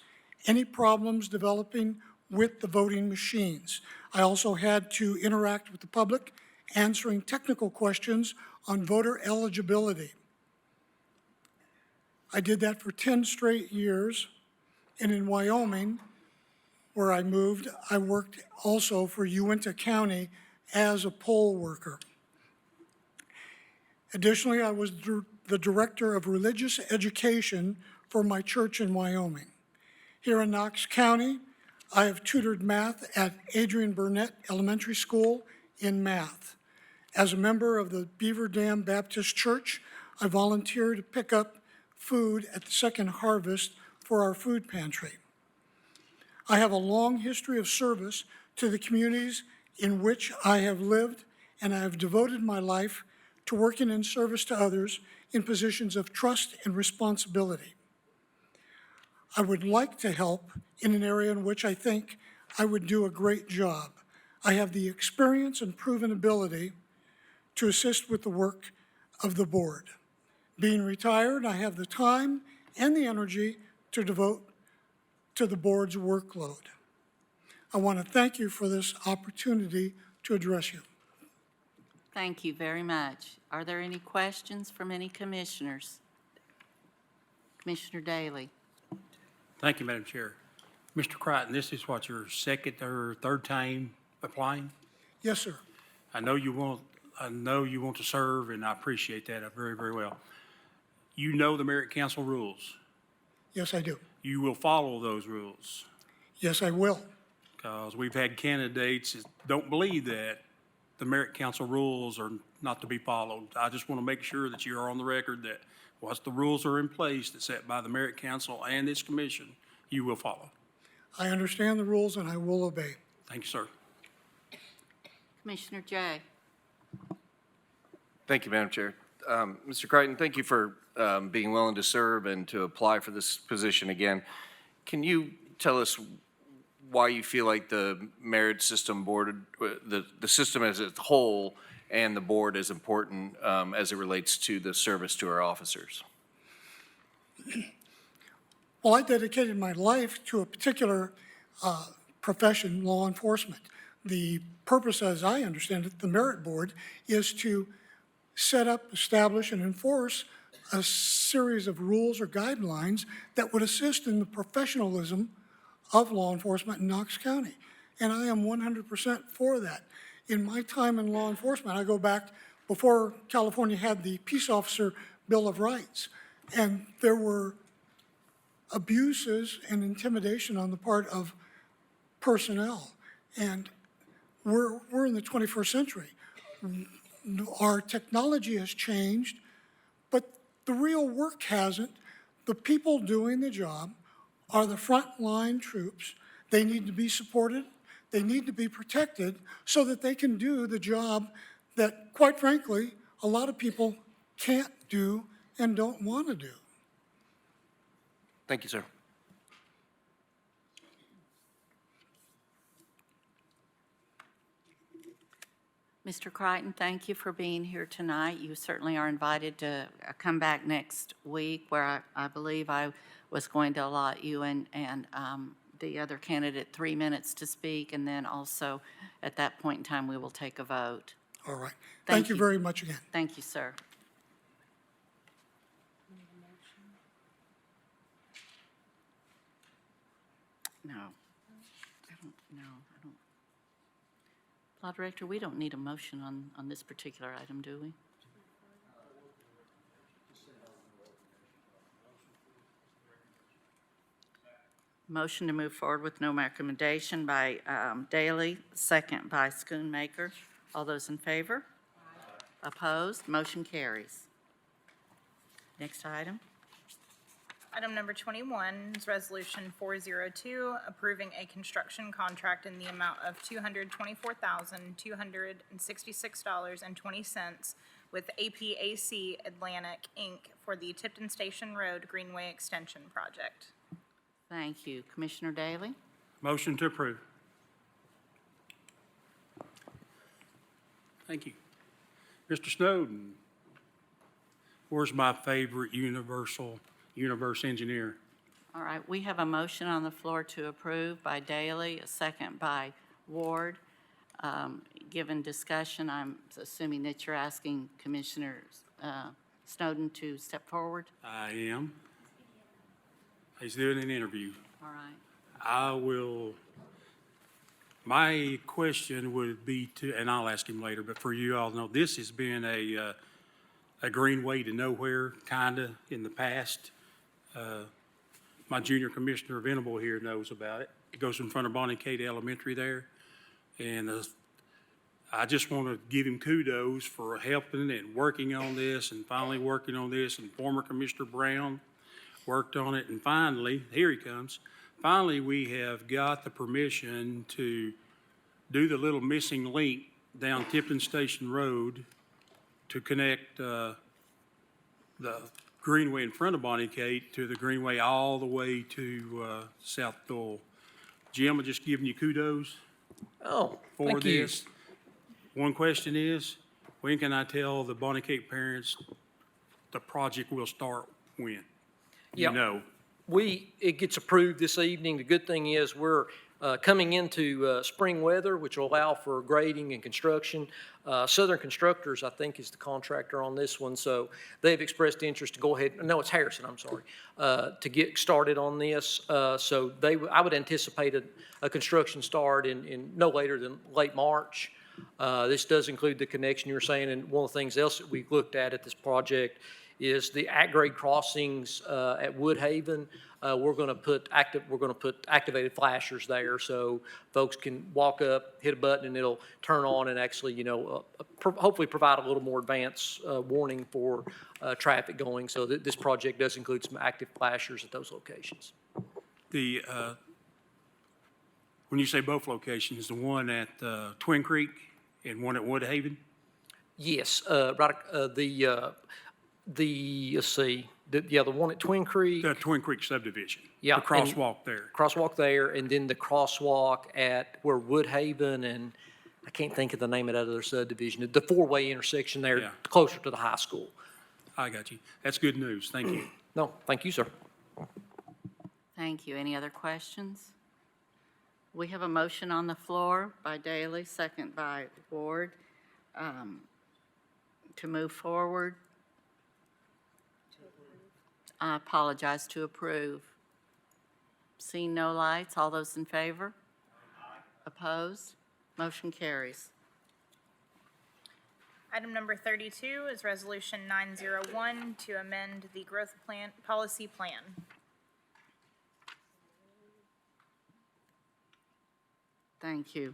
any problems developing with the voting machines. I also had to interact with the public, answering technical questions on voter eligibility. I did that for 10 straight years, and in Wyoming, where I moved, I worked also for Uinta County as a poll worker. Additionally, I was the director of religious education for my church in Wyoming. Here in Knox County, I have tutored math at Adrian Burnett Elementary School in math. As a member of the Beaver Dam Baptist Church, I volunteer to pick up food at the Second Harvest for our food pantry. I have a long history of service to the communities in which I have lived, and I have devoted my life to working in service to others in positions of trust and responsibility. I would like to help in an area in which I think I would do a great job. I have the experience and proven ability to assist with the work of the board. Being retired, I have the time and the energy to devote to the board's workload. I want to thank you for this opportunity to address you. Thank you very much. Are there any questions from any commissioners? Commissioner Daly. Thank you, Madam Chair. Mr. Crichton, this is what, your second or third time applying? Yes, sir. I know you want to serve, and I appreciate that very, very well. You know the Merit Council rules. Yes, I do. You will follow those rules, Yes, I will. because we've had candidates that don't believe that the Merit Council rules are not to be followed. I just want to make sure that you are on the record that once the rules are in place that's set by the Merit Council and its commission, you will follow. I understand the rules and I will obey. Thank you, sir. Commissioner Jay. Thank you, Madam Chair. Mr. Crichton, thank you for being willing to serve and to apply for this position again. Can you tell us why you feel like the merit system board, the system as a whole and the board is important as it relates to the service to our officers? Well, I dedicated my life to a particular profession, law enforcement. The purpose, as I understand it, the Merit Board, is to set up, establish, and enforce a series of rules or guidelines that would assist in the professionalism of law enforcement in Knox County. And I am 100% for that. In my time in law enforcement, I go back before California had the Peace Officer Bill of Rights, and there were abuses and intimidation on the part of personnel. And we're in the 21st century. Our technology has changed, but the real work hasn't. The people doing the job are the frontline troops. They need to be supported. They need to be protected so that they can do the job that, quite frankly, a lot of people can't do and don't want to do. Thank you, sir. Mr. Crichton, thank you for being here tonight. You certainly are invited to come back next week, where I believe I was going to allot you and the other candidate 3 minutes to speak, and then also at that point in time, we will take a vote. All right. Thank you very much again. Thank you, sir. No. I don't. Law Director, we don't need a motion on this particular item, do we? Motion to move forward with no recommendation by Daley, second by Schoonmaker. All those in favor? Opposed? Motion carries. Next item. Item number 21 is Resolution 402, approving a construction contract in the amount of $224,266.20 with APAC Atlantic, Inc. for the Tipton Station Road Greenway Extension Project. Thank you. Commissioner Daley? Motion to approve. Thank you. Mr. Snowden, where's my favorite universe engineer? All right, we have a motion on the floor to approve by Daley, a second by Ward. Given discussion, I'm assuming that you're asking Commissioner Snowden to step forward? I am. He's doing an interview. All right. I will, my question would be to, and I'll ask him later, but for you all to know, this has been a greenway to nowhere, kinda, in the past. My junior commissioner, Venable, here knows about it. It goes in front of Bonnie Cade Elementary there. And I just want to give him kudos for helping and working on this and finally working on this. And former Commissioner Brown worked on it. And finally, here he comes. Finally, we have got the permission to do the little missing link down Tipton Station Road to connect the greenway in front of Bonnie Cade to the greenway all the way to South Dole. Jim, I'm just giving you kudos Oh, for thank you. this. One question is, when can I tell the Bonnie Cade parents the project will start when? Yeah. You know, It gets approved this evening. The good thing is we're coming into spring weather, which will allow for grading and construction. Southern Constructors, I think, is the contractor on this one, so they've expressed interest to go ahead, no, it's Harrison, I'm sorry, to get started on this. So I would anticipate a construction start in no later than late March. This does include the connection you were saying, and one of the things else that we looked at this project is the at-grade crossings at Woodhaven. We're going to put activated flashers there, so folks can walk up, hit a button, and it'll turn on and actually, hopefully provide a little more advance warning for traffic going. So this project does include some active flashers at those locations. when you say both locations, the one at Twin Creek and one at Woodhaven? Yes, let's see, the one at Twin Creek. The Twin Creek subdivision. Yeah, The crosswalk there. Crosswalk there, and then the crosswalk at where Woodhaven and, I can't think of the name of that other subdivision, the four-way intersection there, Yeah. closer to the high school. I got you. That's good news. Thank you. No, thank you, sir. Thank you. Any other questions? We have a motion on the floor by Daley, second by Ward, to move forward. I apologize, to approve. Seeing no lights, all those in favor? Opposed? Motion carries. Item number 32 is Resolution 901 to amend the growth plan, policy plan. Thank you.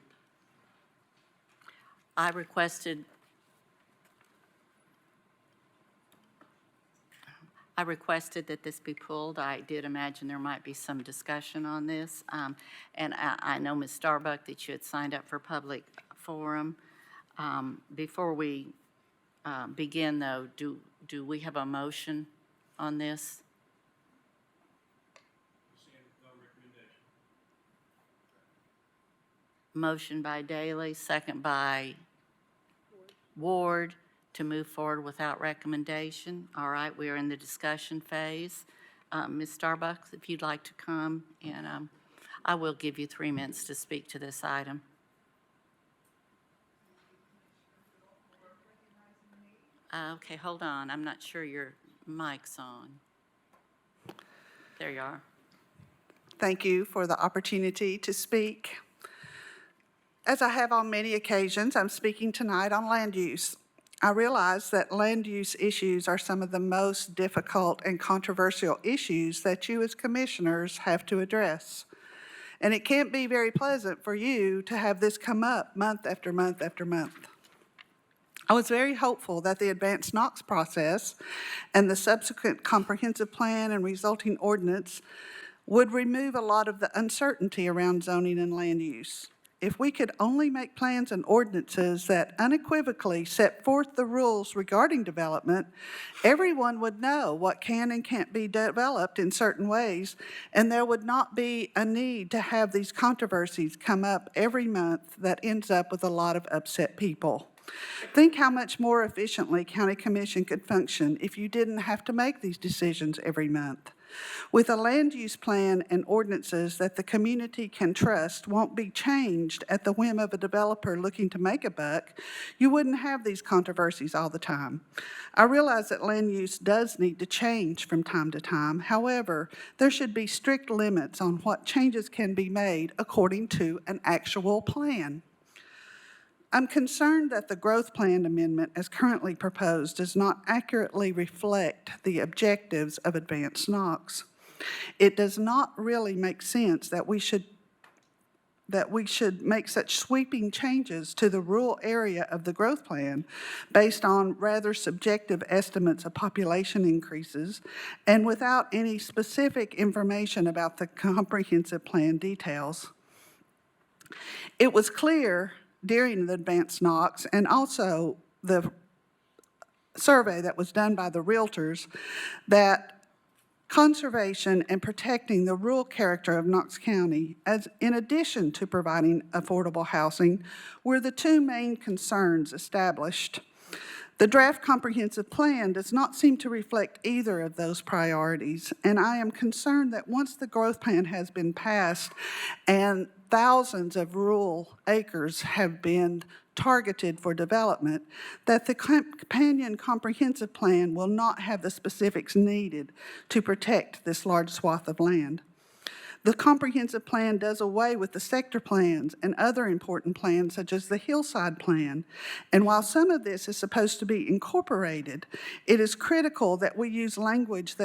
I requested that this be pulled. I did imagine there might be some discussion on this. And I know, Ms. Starbuck, that you had signed up for public forum. Before we begin, though, do we have a motion on this? Motion by Daley, second by Ward, to move forward without recommendation. All right, we are in the discussion phase. Ms. Starbuck, if you'd like to come, and I will give you 3 minutes to speak to this item. Okay, hold on. I'm not sure your mic's on. There you are. Thank you for the opportunity to speak. As I have on many occasions, I'm speaking tonight on land use. I realize that land use issues are some of the most difficult and controversial issues that you as commissioners have to address. And it can't be very pleasant for you to have this come up month after month after month. I was very hopeful that the advanced Knox process and the subsequent comprehensive plan and resulting ordinance would remove a lot of the uncertainty around zoning and land use. If we could only make plans and ordinances that unequivocally set forth the rules regarding development, everyone would know what can and can't be developed in certain ways, and there would not be a need to have these controversies come up every month that ends up with a lot of upset people. Think how much more efficiently County Commission could function if you didn't have to make these decisions every month. With a land use plan and ordinances that the community can trust won't be changed at the whim of a developer looking to make a buck, you wouldn't have these controversies all the time. I realize that land use does need to change from time to time. However, there should be strict limits on what changes can be made according to an actual plan. I'm concerned that the growth plan amendment as currently proposed does not accurately reflect the objectives of advanced Knox. It does not really make sense that we should make such sweeping changes to the rural area of the growth plan based on rather subjective estimates of population increases and without any specific information about the comprehensive plan details. It was clear during the advanced Knox and also the survey that was done by the realtors that conservation and protecting the rural character of Knox County, as in addition to providing affordable housing, were the two main concerns established. The draft comprehensive plan does not seem to reflect either of those priorities, and I am concerned that once the growth plan has been passed and thousands of rural acres have been targeted for development, that the companion comprehensive plan will not have the specifics needed to protect this large swath of land. The comprehensive plan does away with the sector plans and other important plans such as the hillside plan. And while some of this is supposed to be incorporated, it is critical that we use language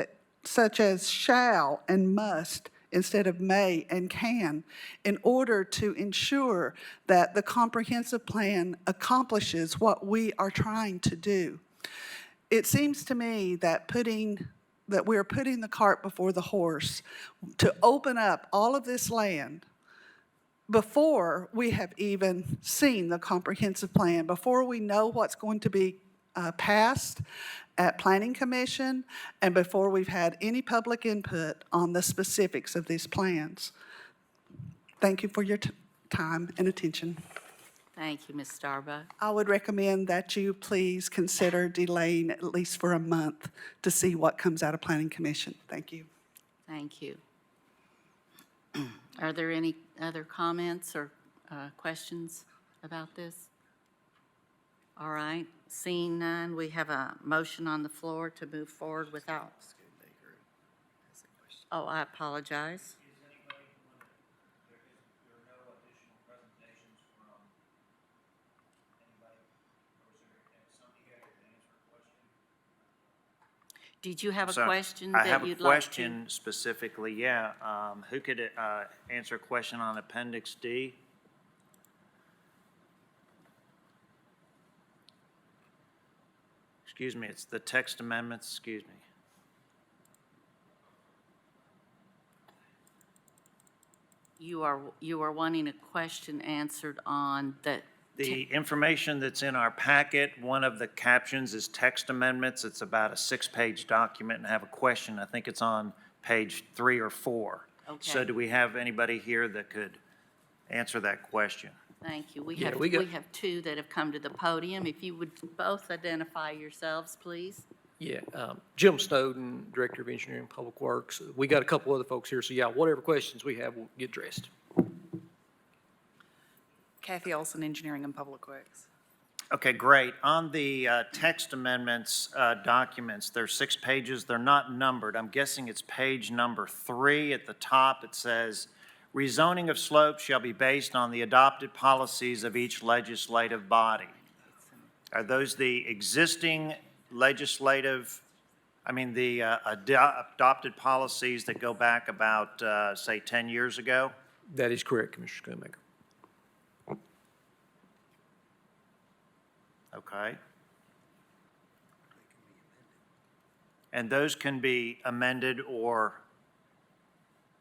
such as shall and must instead of may and can in order to ensure that the comprehensive plan accomplishes what we are trying to do. It seems to me that we're putting the cart before the horse to open up all of this land before we have even seen the comprehensive plan, before we know what's going to be passed at Planning Commission, and before we've had any public input on the specifics of these plans. Thank you for your time and attention. Thank you, Ms. Starbuck. I would recommend that you please consider delaying at least for a month to see what comes out of Planning Commission. Thank you. Thank you. Are there any other comments or questions about this? All right, seeing none, we have a motion on the floor to move forward without. Oh, I apologize. Did you have a So, question I that have a you'd like to? question specifically, yeah. Who could answer a question on Appendix D? Excuse me, it's the text amendments, excuse me. You are wanting a question answered on the. The information that's in our packet, one of the captions is text amendments. It's about a 6-page document, and I have a question. I think it's on page 3 or 4. Okay. So do we have anybody here that could answer that question? Thank you. We Yeah, have two that have come to the podium. If you would both identify yourselves, please. Yeah, Jim Snowden, Director of Engineering and Public Works. We got a couple other folks here, so yeah, whatever questions we have will get addressed. Kathy Olson, Engineering and Public Works. Okay, great. On the text amendments documents, there's 6 pages. They're not numbered. I'm guessing it's page number 3 at the top. It says Rezoning of slopes shall be based on the adopted policies of each legislative body. Are those the existing legislative, adopted policies that go back about, say, 10 years ago? That is correct, Commissioner Schoonmaker. Okay. And those can be amended or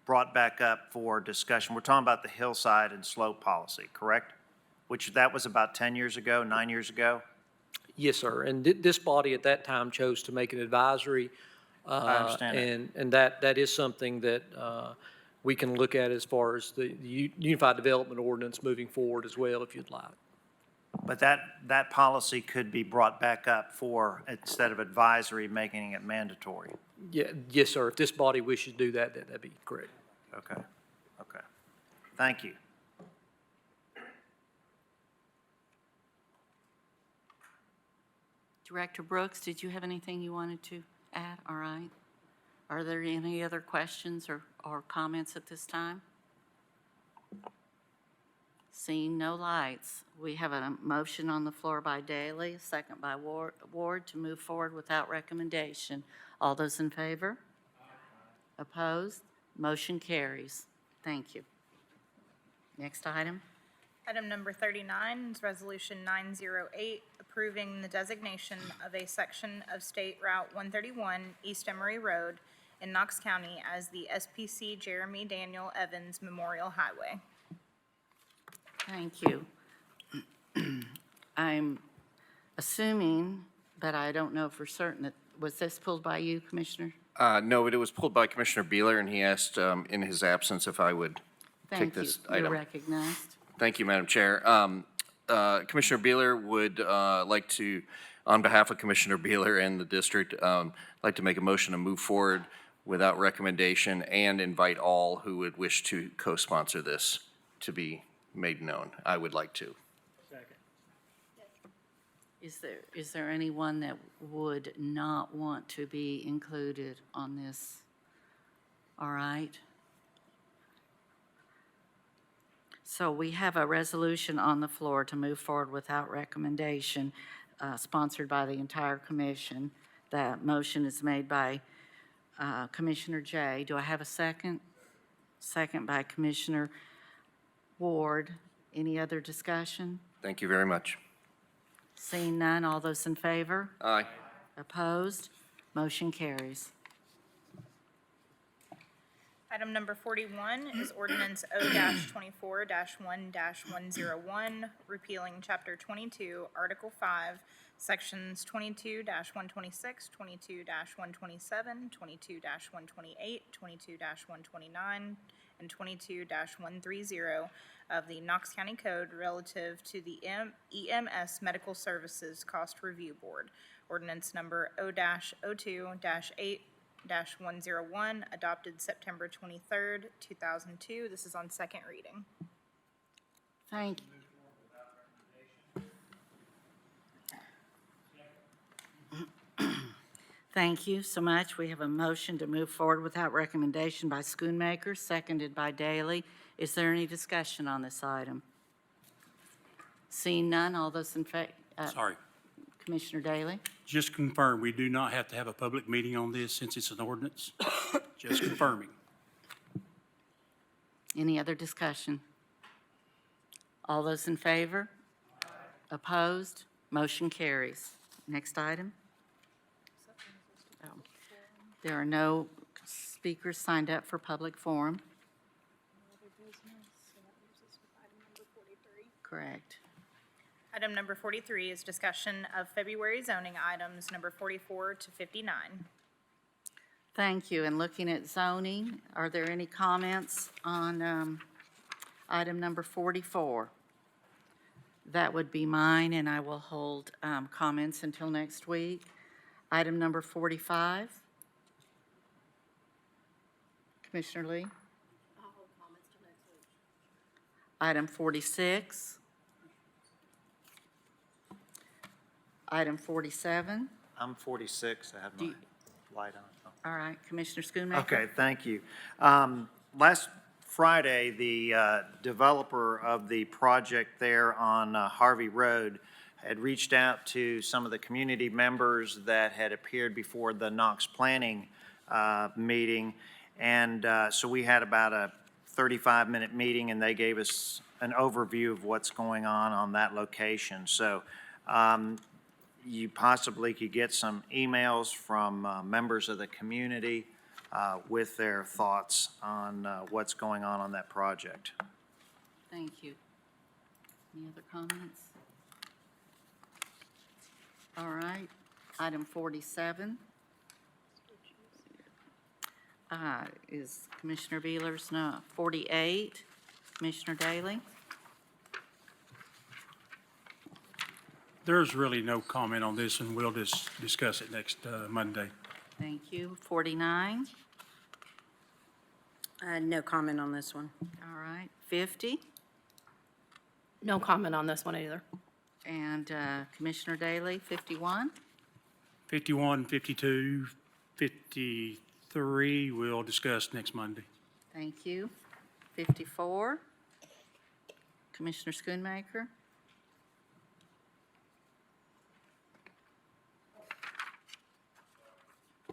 brought back up for discussion. We're talking about the hillside and slope policy, correct? Which that was about 10 years ago, 9 years ago? Yes, sir. And this body at that time chose to make it advisory. I understand that. And that is something that we can look at as far as the Unified Development Ordinance moving forward as well, if you'd like. But that policy could be brought back up for, instead of advisory, making it mandatory. Yeah, yes, sir. If this body wishes to do that, that'd be correct. Okay, okay. Thank you. Director Brooks, did you have anything you wanted to add? All right. Are there any other questions or comments at this time? Seeing no lights, we have a motion on the floor by Daly, a second by Ward to move forward without recommendation. All those in favor? Opposed? Motion carries. Thank you. Next item. Item number 39 is Resolution 908, approving the designation of a section of State Route 131 East Emory Road in Knox County as the SPC Jeremy Daniel Evans Memorial Highway. Thank you. I'm assuming, but I don't know for certain, that was this pulled by you, Commissioner? No, but it was pulled by Commissioner Beeler, and he asked in his absence if I would take this Thank you. You're item. recognized. Thank you, Madam Chair. Commissioner Beeler would like to, on behalf of Commissioner Beeler and the district, like to make a motion to move forward without recommendation and invite all who would wish to co-sponsor this to be made known. I would like to. Is there anyone that would not want to be included on this? All right. So we have a resolution on the floor to move forward without recommendation, sponsored by the entire commission. That motion is made by Commissioner Jay. Do I have a second? Second by Commissioner Ward. Any other discussion? Thank you very much. Seeing none, all those in favor? Aye. Opposed? Motion carries. Item number 41 is ordinance O-24-1-101, repealing Chapter 22, Article 5, Sections 22-126, 22-127, 22-128, 22-129, and 22-130 of the Knox County Code relative to the EMS Medical Services Cost Review Board. Ordinance number O-02-8-101, adopted September 23rd, 2002. This is on second reading. Thank you. Thank you so much. We have a motion to move forward without recommendation by Schoonmaker, seconded by Daly. Is there any discussion on this item? Seeing none, all those in favor? Sorry. Commissioner Daly? Just confirm, we do not have to have a public meeting on this since it's an ordinance. Just confirming. Any other discussion? All those in favor? Opposed? Motion carries. Next item. Oh, there are no speakers signed up for public forum. Correct. Item number 43 is discussion of February zoning items, number 44 to 59. Thank you. And looking at zoning, are there any comments on item number 44? That would be mine, and I will hold comments until next week. Item number 45. Commissioner Lee? I'll hold comments till next week. Item 46. Item 47. I'm 46, I have my light on. All right, Commissioner Schoonmaker? Okay, thank you. Last Friday, the developer of the project there on Harvey Road had reached out to some of the community members that had appeared before the Knox Planning meeting. And so we had about a 35-minute meeting, and they gave us an overview of what's going on that location. So you possibly could get some emails from members of the community with their thoughts on what's going on that project. Thank you. Any other comments? All right, item 47 is Commissioner Beeler's. No, 48, Commissioner Daley. There's really no comment on this, and we'll just discuss it next Monday. Thank you. 49, No comment on this one. all right. 50, No comment on this one either. and Commissioner Daley, 51. 51, 52, 53, we'll discuss next Monday. Thank you. 54, Commissioner Schoonmaker.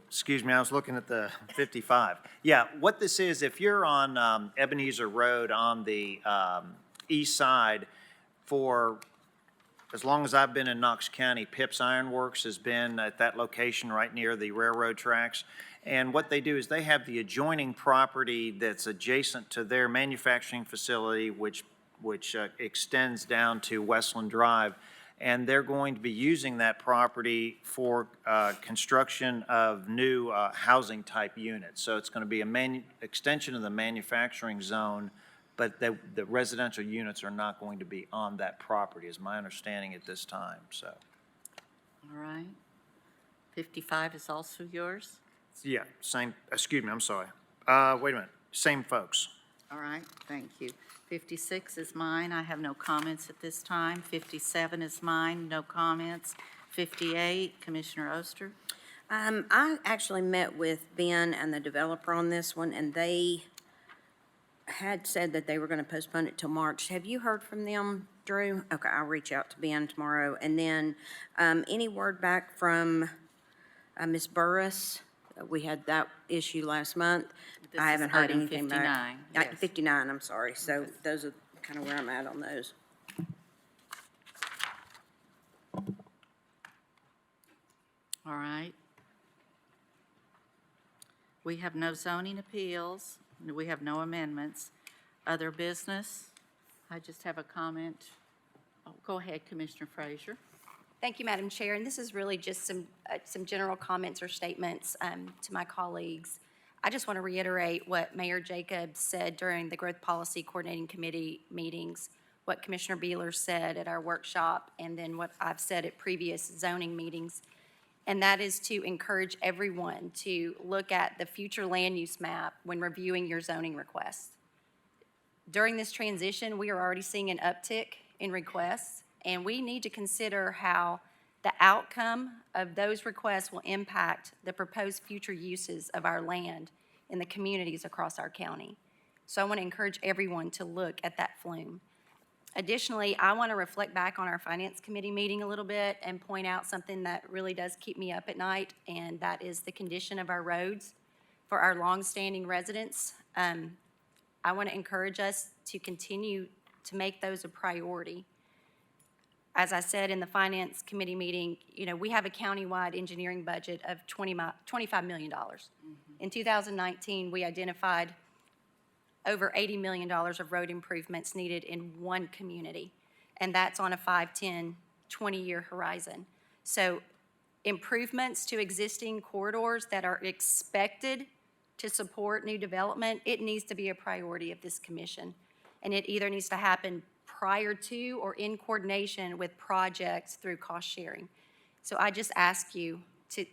Excuse me, I was looking at the 55. Yeah, what this is, if you're on Ebenezer Road on the east side, for as long as I've been in Knox County, Pips Iron Works has been at that location right near the railroad tracks. And what they do is they have the adjoining property that's adjacent to their manufacturing facility, which extends down to Westland Drive. And they're going to be using that property for construction of new housing type units. So it's going to be a extension of the manufacturing zone, but the residential units are not going to be on that property, is my understanding at this time, so. All right. 55 is also yours? Yeah, same, excuse me, I'm sorry. Wait a minute, same folks. All right, thank you. 56 is mine. I have no comments at this time. 57 is mine, no comments. 58, Commissioner Oster. I actually met with Ben and the developer on this one, and they had said that they were going to postpone it till March. Have you heard from them, Drew? Okay, I'll reach out to Ben tomorrow. And then any word back from Ms. Burris? We had that issue last month. This I is haven't heard item anything back. 59, yes. 59, I'm sorry. So those are kind of where I'm at on those. All right. We have no zoning appeals. We have no amendments. Other business? I just have a comment. Oh, go ahead, Commissioner Frazier. Thank you, Madam Chair, and this is really just some general comments or statements to my colleagues. I just want to reiterate what Mayor Jacobs said during the Growth Policy Coordinating Committee meetings, what Commissioner Beeler said at our workshop, and then what I've said at previous zoning meetings, and that is to encourage everyone to look at the future land use map when reviewing your zoning requests. During this transition, we are already seeing an uptick in requests, and we need to consider how the outcome of those requests will impact the proposed future uses of our land in the communities across our county. So I want to encourage everyone to look at that flume. Additionally, I want to reflect back on our Finance Committee meeting a little bit and point out something that really does keep me up at night, and that is the condition of our roads for our longstanding residents. I want to encourage us to continue to make those a priority. As I said in the Finance Committee meeting, we have a countywide engineering budget of $25 million. In 2019, we identified over $80 million of road improvements needed in one community, and that's on a 5, 10, 20-year horizon. So improvements to existing corridors that are expected to support new development, it needs to be a priority of this commission, and it either needs to happen prior to or in coordination with projects through cost sharing. So I just ask you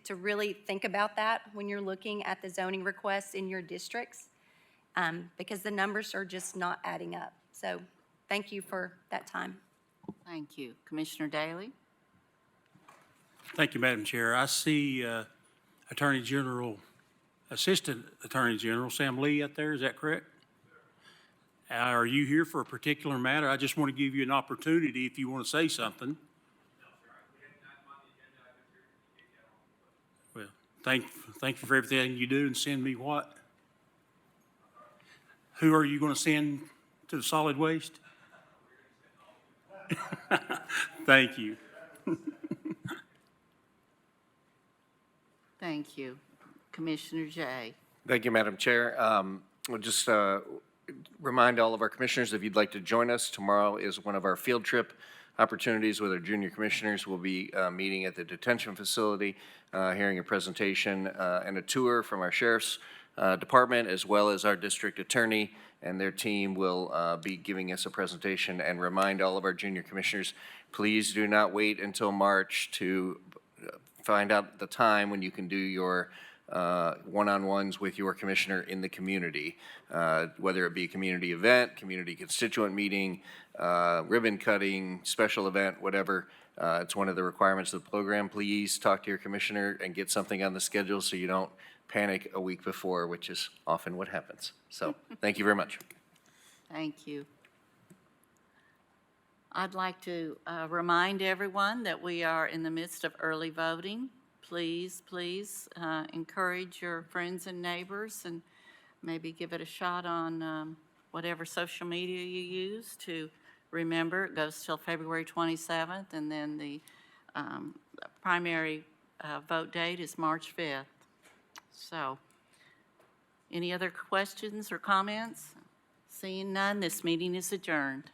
to really think about that when you're looking at the zoning requests in your districts, because the numbers are just not adding up. So thank you for that time. Thank you. Commissioner Daley? Thank you, Madam Chair. I see Assistant Attorney General Sam Lee up there, is that correct? Are you here for a particular matter? I just want to give you an opportunity if you want to say something. Well, thank you for everything you do, and send me what? Who are you going to send to the solid waste? Thank you. Thank you. Commissioner Jay. Thank you, Madam Chair. We'll just remind all of our commissioners, if you'd like to join us, tomorrow is one of our field trip opportunities with our junior commissioners. We'll be meeting at the detention facility, hearing a presentation and a tour from our sheriff's department, as well as our district attorney and their team will be giving us a presentation, and remind all of our junior commissioners, please do not wait until March to find out the time when you can do your one-on-ones with your commissioner in the community, whether it be a community event, community constituent meeting, ribbon cutting, special event, whatever. It's one of the requirements of the program. Please talk to your commissioner and get something on the schedule so you don't panic a week before, which is often what happens. So thank you very much. Thank you. I'd like to remind everyone that we are in the midst of early voting. Please encourage your friends and neighbors, and maybe give it a shot on whatever social media you use to remember. It goes till February 27th, and then the primary vote date is March 5th. So, any other questions or comments? Seeing none, this meeting is adjourned.